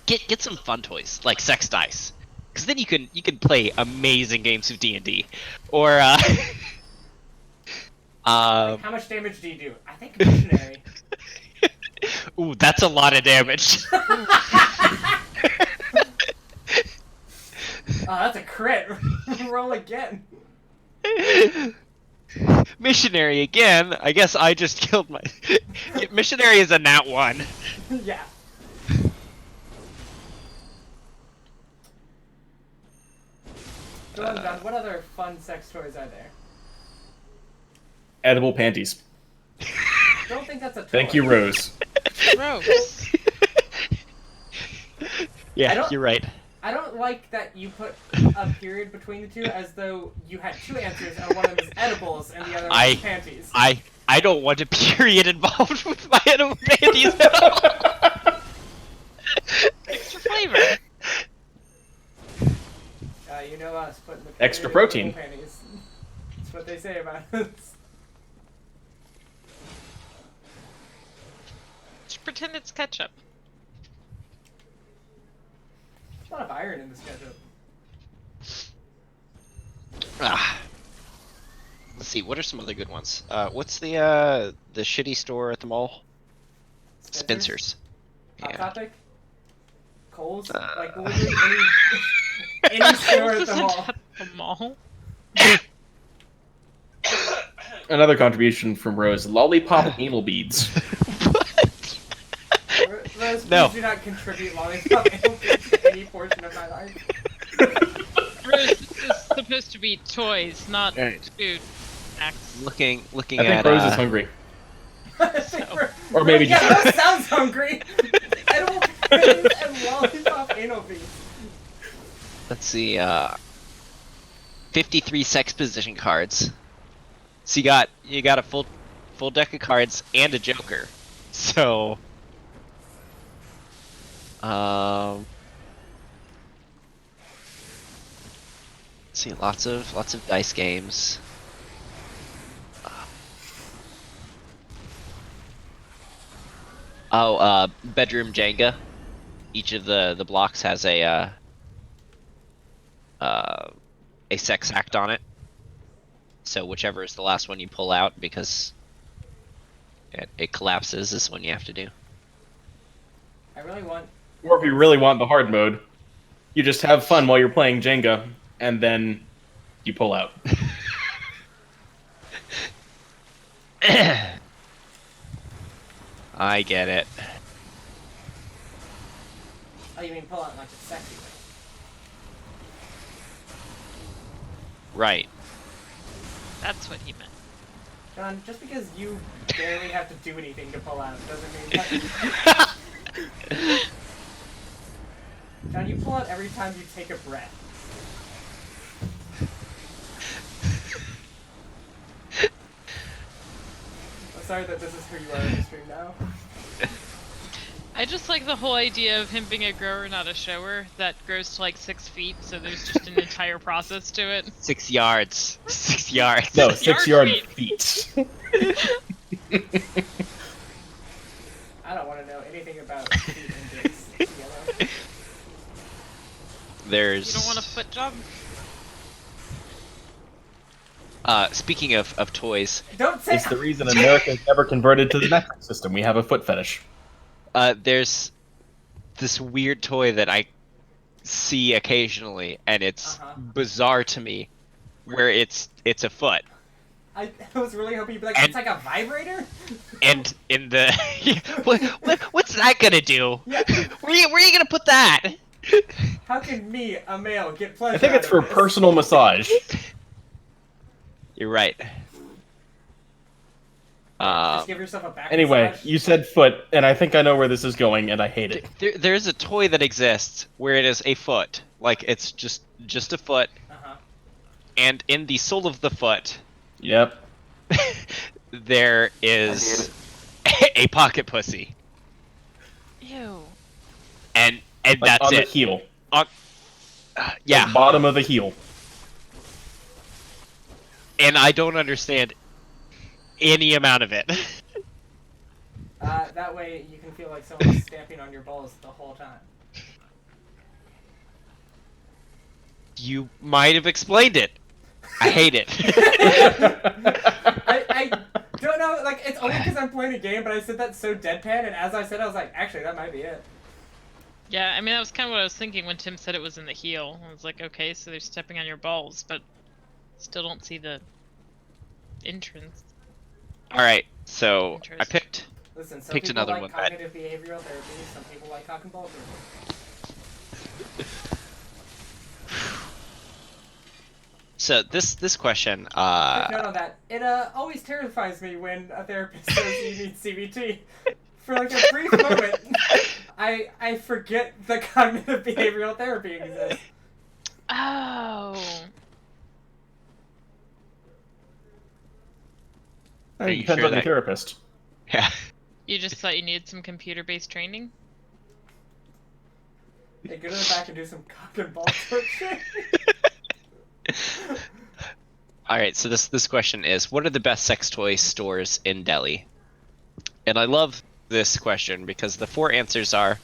Get some fun toys like sex dice, because then you can play amazing games of D&D, or Like, how much damage do you do? I think missionary. ooh, that's a lot of damage. Oh, that's a crit. Roll again. Missionary again. I guess I just killed my missionary is a nat 1. Yeah. Go on, John. What other fun sex toys are there? Edible panties. Don't think that's a toy. Thank you, Rose. Gross. I Yeah, don't- you're right. I don't like that you put a period between the two as though you had 2 answers and one of them is edibles and the other one is panties. I don't want a period involved with my edible panties. Extra flavor. You know us putting the Extra period in protein. edible panties. That's what they say about us. Just pretend it's ketchup. There's a lot of iron in this ketchup. Let's see, what are some other good ones? What's the shitty store at the mall? Spencer's. Hot Yeah. Topic? Kohl's? Like literally any store at the mall. The mall. Another contribution from Rose. Lollipop anal beads. Rose, please No. do not contribute lollipop to any portion of my life. Rose, this is supposed to be toys, not Right. food. Snacks. Looking I think at Rose is hungry. Or Or maybe yeah, just- Rose sounds hungry. Edible panties and lollipop anal beads. let's see, 53 sex position cards. So you got a full deck of cards and a joker. So see, lots of dice games. Oh, bedroom Jenga. Each of the blocks has a sex act on it. So whichever is the last one you pull out, because it collapses, is when you have to do. I really want. Or if you really want the hard mode, you just have fun while you're playing Jenga, and then you pull out. I get it. Oh, you mean pull out like a sexy way? Right. That's what he meant. John, just because you barely have to do anything to pull out doesn't mean that. John, you pull out every time you take a breath. I'm sorry that this is who you are in the stream now. I just like the whole idea of him being a grower, not a shower, that grows to like 6 feet, so there's just an entire process to it. 6 yards. 6 yards. No, 6 6-yard yard feet. I don't want to know anything about feet and dicks. Yellow. There's. You don't want a foot job? Speaking of toys, Don't say. It's the reason Americans never converted to the metric system. We have a foot fetish. there's this weird toy that I see occasionally, and it's bizarre to me, where it's a foot. I was really hoping you'd be like, And- it's like a vibrator? And in the what's that gonna do? Yeah. Where are you gonna put that? How can me, a male, get pleasure I think it's out for of this? personal massage. You're right. Just give yourself a back Anyway, massage. you said foot, and I think I know where this is going, and I hate it. There's a toy that exists where it is a foot, like it's just a foot, and in the sole of the foot, Yep. there is a pocket pussy, Ew. and Like that's on it. the heel. Yeah, The bottom of the heel. and I don't understand any amount of it. That way you can feel like someone's stamping on your balls the whole time. You might have explained it. I hate it. I don't know, like, it's only because I'm playing a game, but I said that so deadpan, and as I said, I was like, actually, that might be it. Yeah, I mean, that was kind of what I was thinking when Tim said it was in the heel. I was like, okay, so they're stepping on your balls, but still don't see the entrance. All right, so I Interest. picked. Listen, some Picked people another like one that- cognitive behavioral therapy, some people like cock and ball therapy. So this question, Quick note on that. It always terrifies me when a therapist says you need CBT. For like a brief moment, I forget the cognitive behavioral therapy exists. Oh. Are you Depends sure on your that- therapist. yeah. You just thought you needed some computer-based training? Hey, go to the back and do some cock and ball torture. All right, so this question is, what are the best sex toy stores in Delhi? And I love this question because the 4 answers are,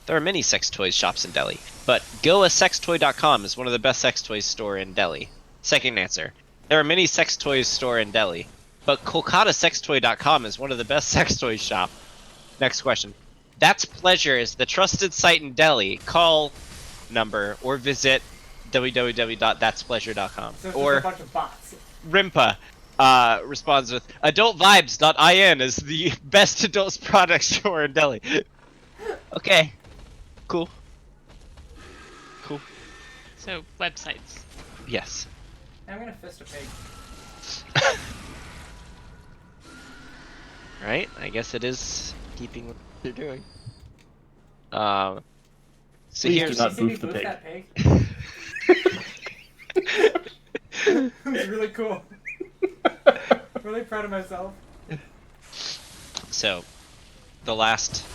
there are many sex toys shops in Delhi, but goasextoy.com is one of the best sex toys store in Delhi. Second answer, there are many sex toys store in Delhi, but kolkatasextoy.com is one of the best sex toys shop. Next question, That's Pleasure is the trusted site in Delhi. Call number or visit www.thatspleasure.com. So it's Or just a bunch of bots. Rimpa responds with, adultvibes.in is the best adult product store in Delhi. Okay. Cool. Cool. So, websites. Yes. I'm gonna fist a pig. Right? I guess it is keeping what they're doing. So Please here's do not Did you see me boof the boof pig. that pig? It was really cool. Really proud of myself. so the last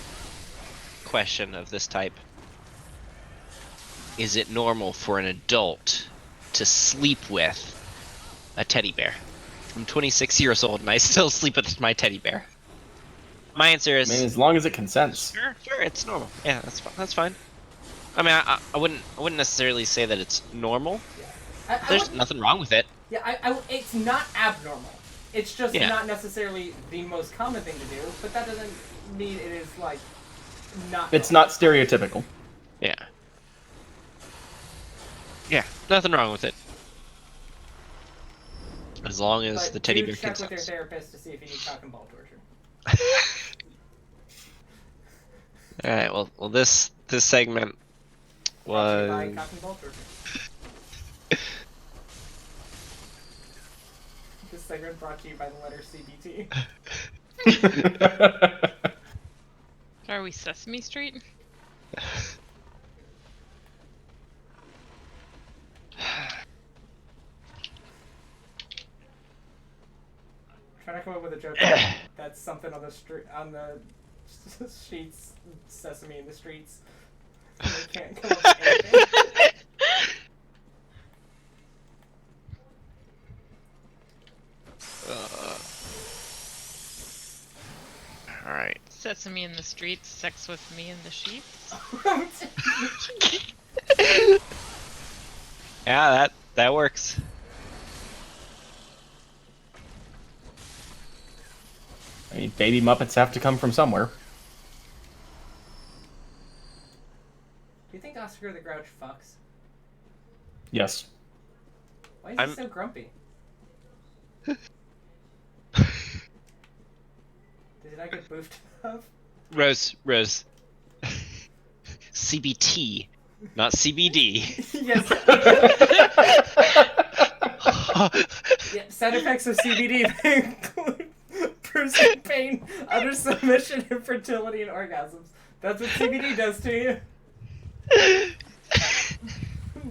question of this type. Is it normal for an adult to sleep with a teddy bear? I'm 26 years old and I still sleep with my teddy bear. My answer I is mean, as long as it consents. sure, it's normal. Yeah, that's fine. I mean, I wouldn't necessarily say that it's normal. I There's wouldn't- nothing wrong with it. Yeah, it's not abnormal. It's just Yeah. not necessarily the most common thing to do, but that doesn't mean it is, like, not... It's not stereotypical. Yeah. Yeah, nothing wrong with it. As long as But the teddy do bear check with your consents. therapist to see if you need cock and ball torture. All right. Well, this segment Brought to you by was. cock and ball torture. This segment brought to you by the letter CBT. Are we Sesame Street? Trying to come up with a joke that's something on the street, on the sheets, Sesame in the streets. I can't come up with anything. All right. Sesame in the streets, sex with me in the sheets. Yeah, that works. I mean, baby Muppets have to come from somewhere. Do you think Oscar the Grouch fucks? Yes. Why is he so grumpy? Did he not get boofed enough? Rose. CBT, not CBD. Yes. Yeah, side effects of CBD include bruising, pain, utter submission, infertility, and orgasms. That's what CBD does to you.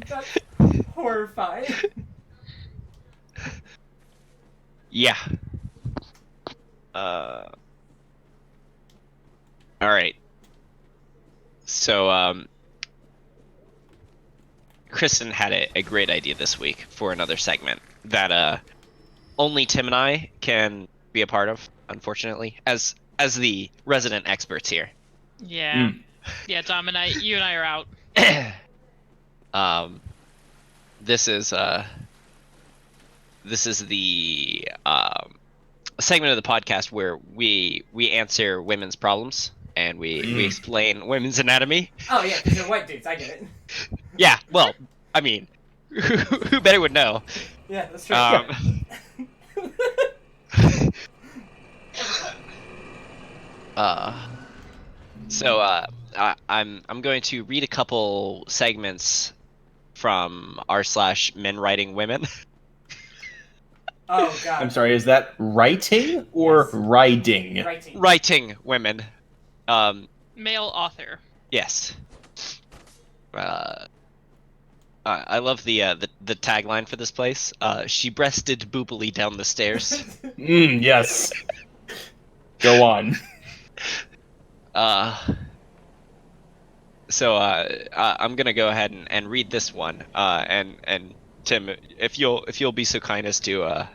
That's horrifying. Yeah. All right. So, Kristin had a great idea this week for another segment that only Tim and I can be a part of, unfortunately, as the resident experts here. Yeah. Yeah, Dom and you and I are out. This is the segment of the podcast where we answer women's problems and we explain women's anatomy. Oh yeah, because they're white dudes. I get it. Yeah, well, I mean, who better would know? Yeah, that's true. I'm going to read a couple segments from r/men writing women. Oh god. I'm sorry, is that writing or Yes. riding? Writing women. Male author. Yes. I love the tagline for this place. She breasted boopily down the stairs. Yes. Go on. So I'm gonna go ahead and read this one. And Tim, if you'll be so kind as to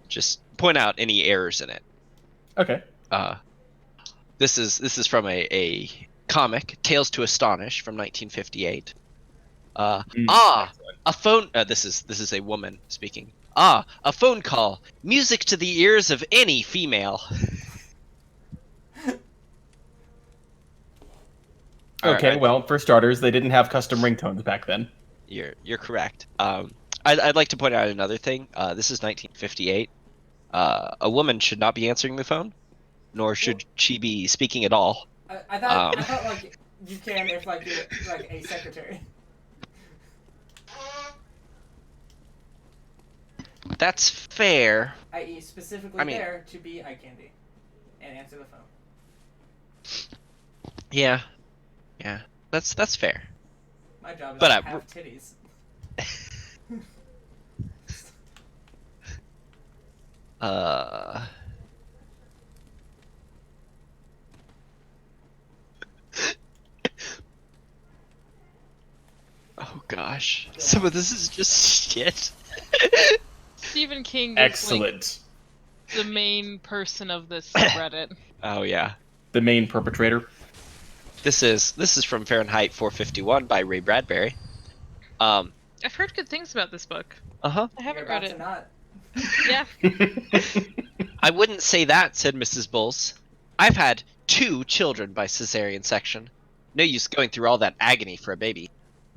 just point out any errors in it. Okay. This is from a comic, Tales to Astonish, from 1958. A phone. This is a woman speaking. A phone call. Music to the ears of any female. Okay, well, for starters, they didn't have custom ringtones back then. You're correct. I'd like to point out another thing. This is 1958. A woman should not be answering the phone, nor should she be speaking at all. I thought like you can if like you're like a secretary. That's fair. I.e. specifically there to be eye candy and answer the phone. Yeah, that's fair. My job is But to have titties. Oh gosh. Some of this is just shit. Stephen King is Excellent. like the main person of this subreddit. Oh yeah. The main perpetrator. This is from Fahrenheit 451 by Ray Bradbury. I've heard good things about this book. Uh-huh. I You're haven't about read to it. not. Yeah. I wouldn't say that, said Mrs. Bowles. I've had 2 children by cesarean section. No use going through all that agony for a baby.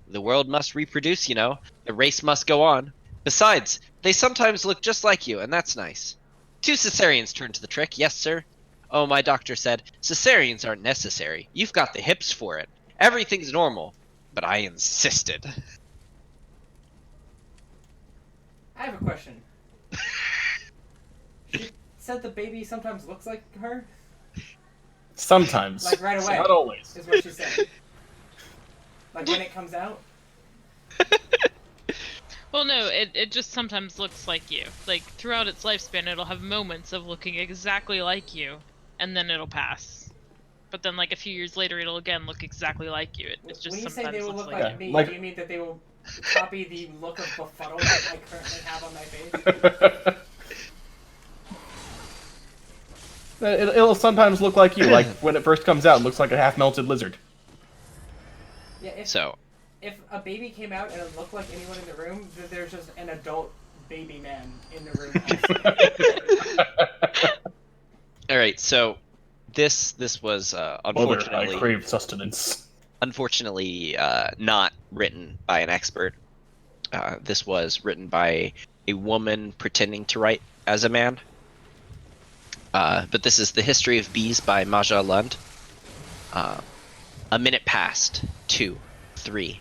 The world must reproduce, you know. The race must go on. Besides, they sometimes look just like you, and that's nice. 2 cesareans turned to the trick, yes, sir. Oh, my doctor said, cesareans aren't necessary. You've got the hips for it. Everything's normal. But I insisted. I have a question. She said the baby sometimes looks like her? Sometimes. Like right away. Not always. Is what she said. Like when it comes out? Well, no, it just sometimes looks like you. Like, throughout its lifespan, it'll have moments of looking exactly like you, and then it'll pass. But then, like, a few years later, it'll again look exactly like you. It just When you say sometimes they will looks look like like you. me, Like- do you mean that they will copy the look of befuddle that I currently have on my face? It'll sometimes look like you, like when it first comes out, it looks like a half-melted lizard. Yeah, So, if a baby came out and it looked like anyone in the room, then there's just an adult baby man in the room also. alright, so this was Mother, unfortunately I crave sustenance. not written by an expert. This was written by a woman pretending to write as a man. But this is The History of Bees by Maja Lund. A minute passed, 2, 3.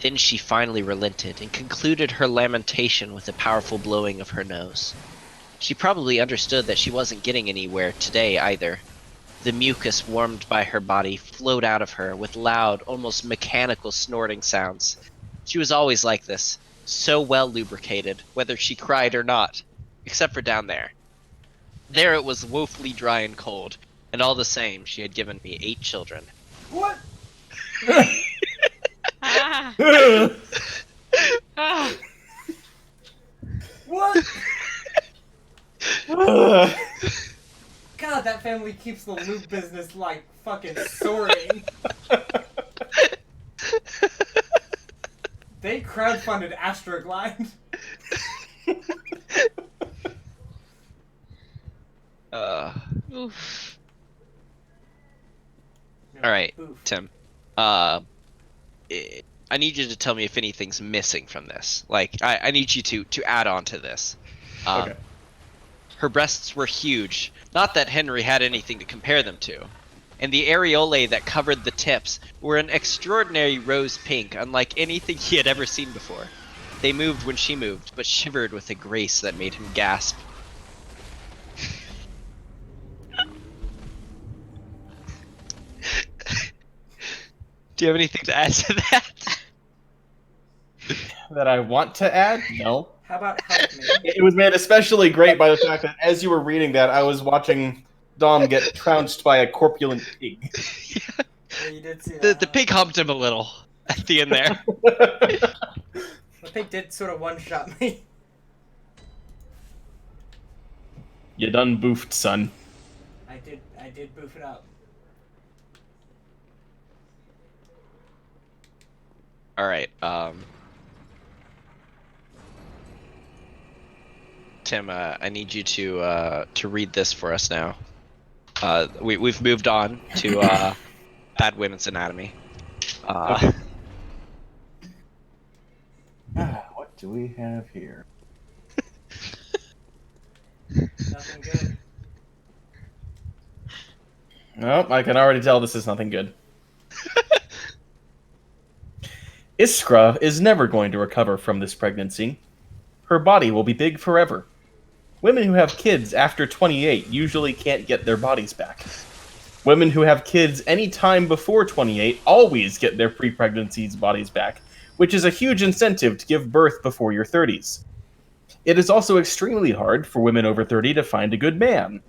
Then she finally relented and concluded her lamentation with a powerful blowing of her nose. She probably understood that she wasn't getting anywhere today either. The mucus warmed by her body flowed out of her with loud, almost mechanical snorting sounds. She was always like this, so well lubricated, whether she cried or not, except for down there. There it was woefully dry and cold, and all the same, she had given me 8 children. What? Ah! Ah! What? God, that family keeps the loot business like fucking soaring. They crowdfunded Astroglide. Oof. Alright, Oof. Tim. I need you to tell me if anything's missing from this. Like, I need you to add on to this. Okay. Her breasts were huge. Not that Henry had anything to compare them to. And the areolae that covered the tips were an extraordinary rose pink, unlike anything he had ever seen before. They moved when she moved, but shivered with a grace that made him gasp. Do you have anything to add to that? That I want to add? No. How about help me? It was made especially great by the fact that as you were reading that, I was watching Dom get trounced by a corpulent pig. Yeah, you did see that. The pig humped him a little at the end there. The pig did sort of one-shot me. You done boofed, son. I did boof it up. Alright, Tim, I need you to read this for us now. We've moved on to Bad Women's Anatomy. Okay. What do we have here? Nothing good. Nope, I can already tell this is nothing good. Iskra is never going to recover from this pregnancy. Her body will be big forever. Women who have kids after 28 usually can't get their bodies back. Women who have kids any time before 28 always get their pre-pregnancy's bodies back, which is a huge incentive to give birth before your 30s. It is also extremely hard for women over 30 to find a good man.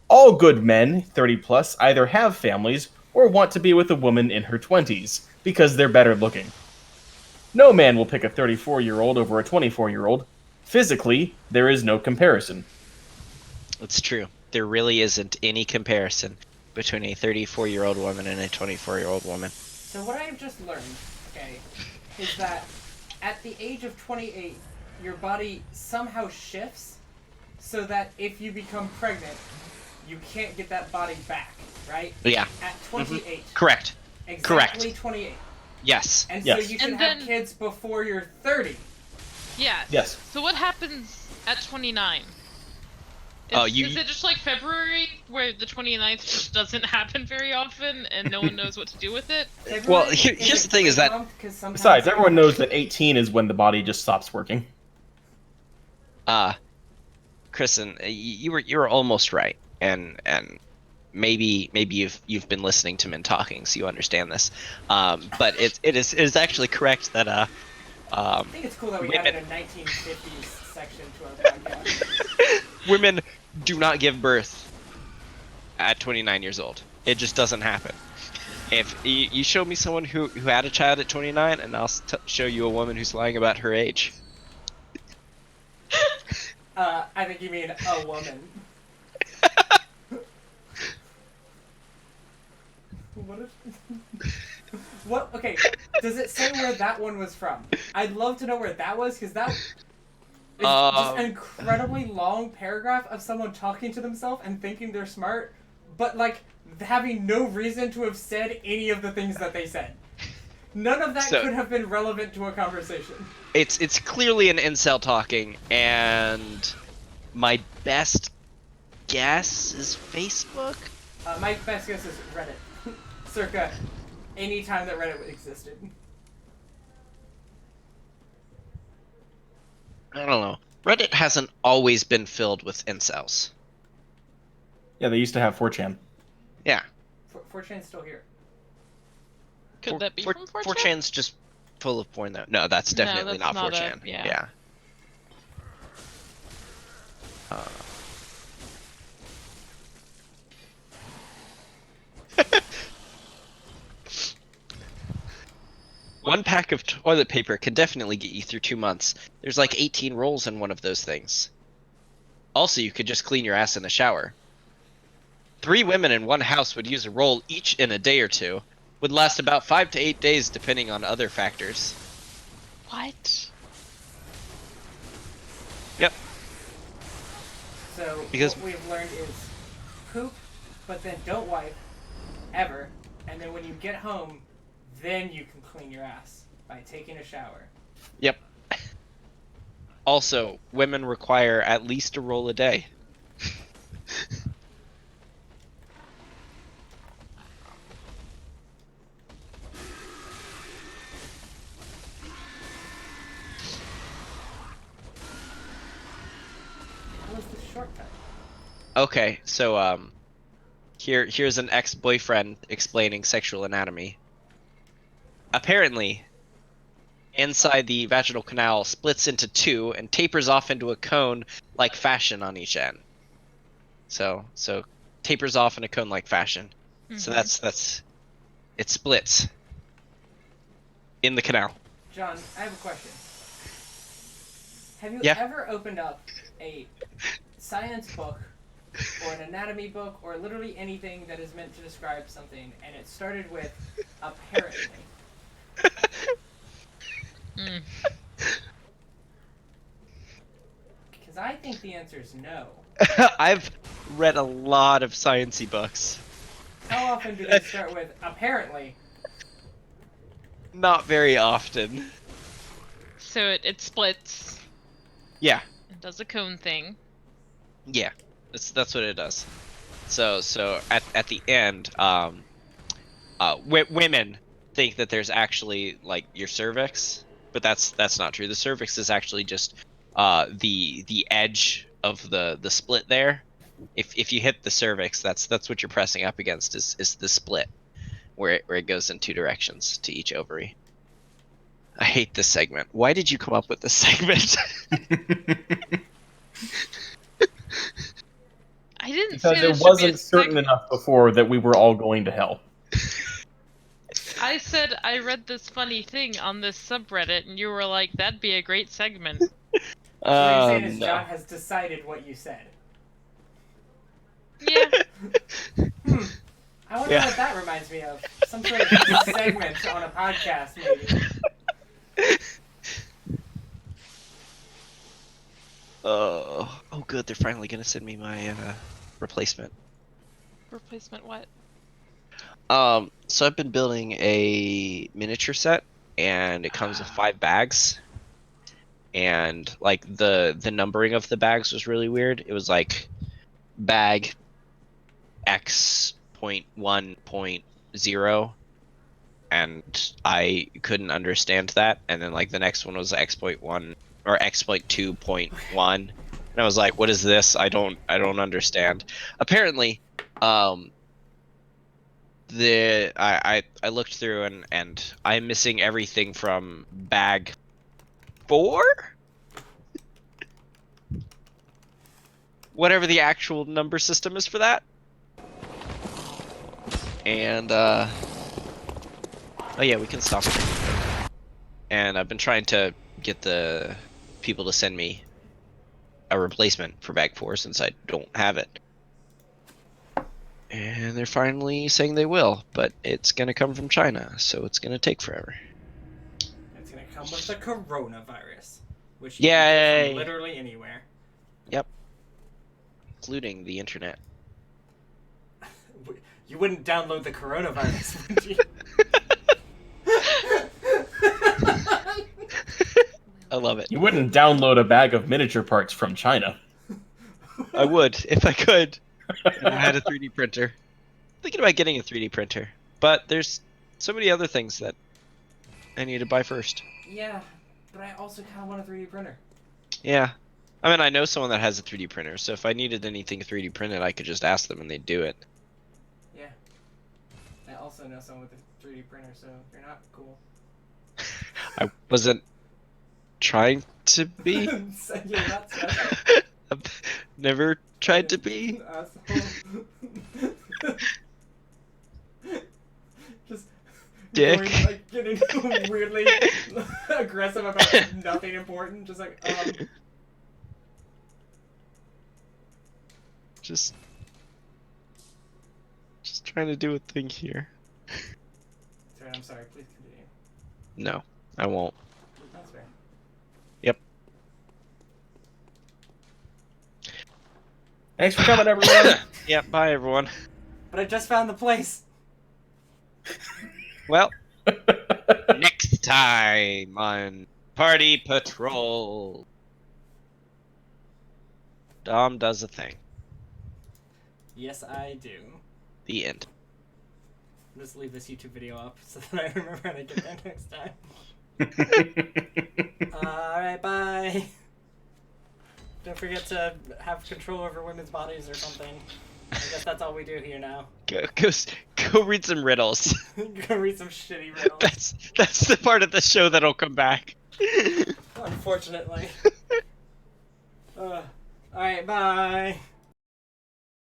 All good men, 30 plus, either have families or want to be with a woman in her 20s, because they're better looking. No man will pick a 34-year-old over a 24-year-old. Physically, there is no comparison. It's true. There really isn't any comparison between a 34-year-old woman and a 24-year-old woman. So what I've just learned, okay, is that at the age of 28, your body somehow shifts so that if you become pregnant, you can't get that body back, right? Yeah. At 28. Mm-hmm. Correct. Exactly Correct. 28. Yes. And Yes. so you can And have then- kids before you're 30. Yes. Yes. So what happens at 29? Oh, Is it just like February, where the 29th just doesn't happen very often, and no one knows what to do with it? Well, February here's a the thing is great that- month 'cause sometimes Besides, everyone knows that 18 is when the body just stops working. Kristen, you were almost right, and maybe you've been listening to men talking, so you understand this. But it is actually correct that I think it's cool that we women- added a 1950s section to our podcast. women do not give birth at 29 years old. It just doesn't happen. If you show me someone who had a child at 29, and I'll show you a woman who's lying about her age. I think you mean a woman. What if... What? Okay, does it say where that one was from? I'd love to know where that was, because that is just an incredibly long paragraph of someone talking to themselves and thinking they're smart, but, like, having no reason to have said any of the things that they said. None of that could have been relevant to a conversation. It's clearly an incel talking, and my best guess is Facebook. My best guess is Reddit. Circa any time that Reddit existed. I don't know. Reddit hasn't always been filled with incels. Yeah, they used to have 4chan. Yeah. 4chan's still here. Could that be from 4chan? 4chan's just full of porn, though. No, that's definitely that's not not 4chan. yeah. One pack of toilet paper can definitely get you through 2 months. There's like 18 rolls in one of those things. Also, you could just clean your ass in the shower. 3 women in one house would use a roll each in a day or two. Would last about 5 to 8 days depending on other factors. What? Yep. So Because- what we've learned is poop, but then don't wipe, ever. And then when you get home, then you can clean your ass by taking a shower. Yep. Also, women require at least a roll a day. What was the shortcut? Okay, so here's an ex-boyfriend explaining sexual anatomy. Apparently, inside the vaginal canal splits into 2 and tapers off into a cone like fashion on each end. So tapers off in a cone-like fashion. So that's it splits in the canal. John, I have a question. Have you Yeah. ever opened up a science book or an anatomy book or literally anything that is meant to describe something and it started with apparently? Because I think the answer is no. I've read a lot of sciencey books. How often do they start with apparently? Not very often. So it splits. Yeah. It does a cone thing. Yeah, that's what it does. So at the end, women think that there's actually like your cervix, but that's not true. The cervix is actually just the edge of the split there. If you hit the cervix, that's what you're pressing up against is the split, where it goes in 2 directions to each ovary. I hate this segment. Why did you come up with this segment? I didn't Because say it wasn't certain enough before that we were all going to hell. I said I read this funny thing on this subreddit, and you were like, "That'd be a great segment." So what you're saying is No. John has decided what you said. Yeah. I wonder Yeah. what that reminds me of. Some sort of segment on a podcast, maybe. Oh, good. They're finally gonna send me my replacement. Replacement what? So I've been building a miniature set, and it comes with 5 bags. And like the numbering of the bags was really weird. It was like bag X.1.0, and I couldn't understand that. And then like the next one was X.1 or X.2.1, and I was like, "What is this? I don't understand." Apparently, I looked through and I'm missing everything from bag 4, whatever the actual number system is for that. And oh yeah, we can stop it. And I've been trying to get the people to send me a replacement for bag 4 since I don't have it. And they're finally saying they will, but it's gonna come from China, so it's gonna take forever. It's gonna come with the coronavirus, which you can get Yay! from literally anywhere. Yep. Including the internet. You wouldn't download the coronavirus, would you? I love it. You wouldn't download a bag of miniature parts from China. I would, if I could. If I had a 3D printer. Thinking about getting a 3D printer. But there's so many other things that I need to buy first. Yeah, but I also kind of want a 3D printer. Yeah. I mean, I know someone that has a 3D printer, so if I needed anything 3D printed, I could just ask them and they'd do it. Yeah. I also know someone with a 3D printer, so you're not cool. I wasn't trying to be. So you're not special. I've never tried to be. Asshole. Just Dick. Going, like, getting weirdly aggressive about nothing important. Just like, Just trying to do a thing here. Sorry, I'm sorry. Please continue. No, I won't. That's fair. Yep. Thanks for coming, everyone. Yep, bye everyone. But I just found the place. Well, next time on Party Patrol, Dom does a thing. Yes, I do. The end. I'll just leave this YouTube video up so that I remember how to get there next time. Alright, bye. Don't forget to have control over women's bodies or something. I guess that's all we do here now. Go read some riddles. Go read some shitty riddles. That's the part of the show that'll come back. Unfortunately. Alright, bye.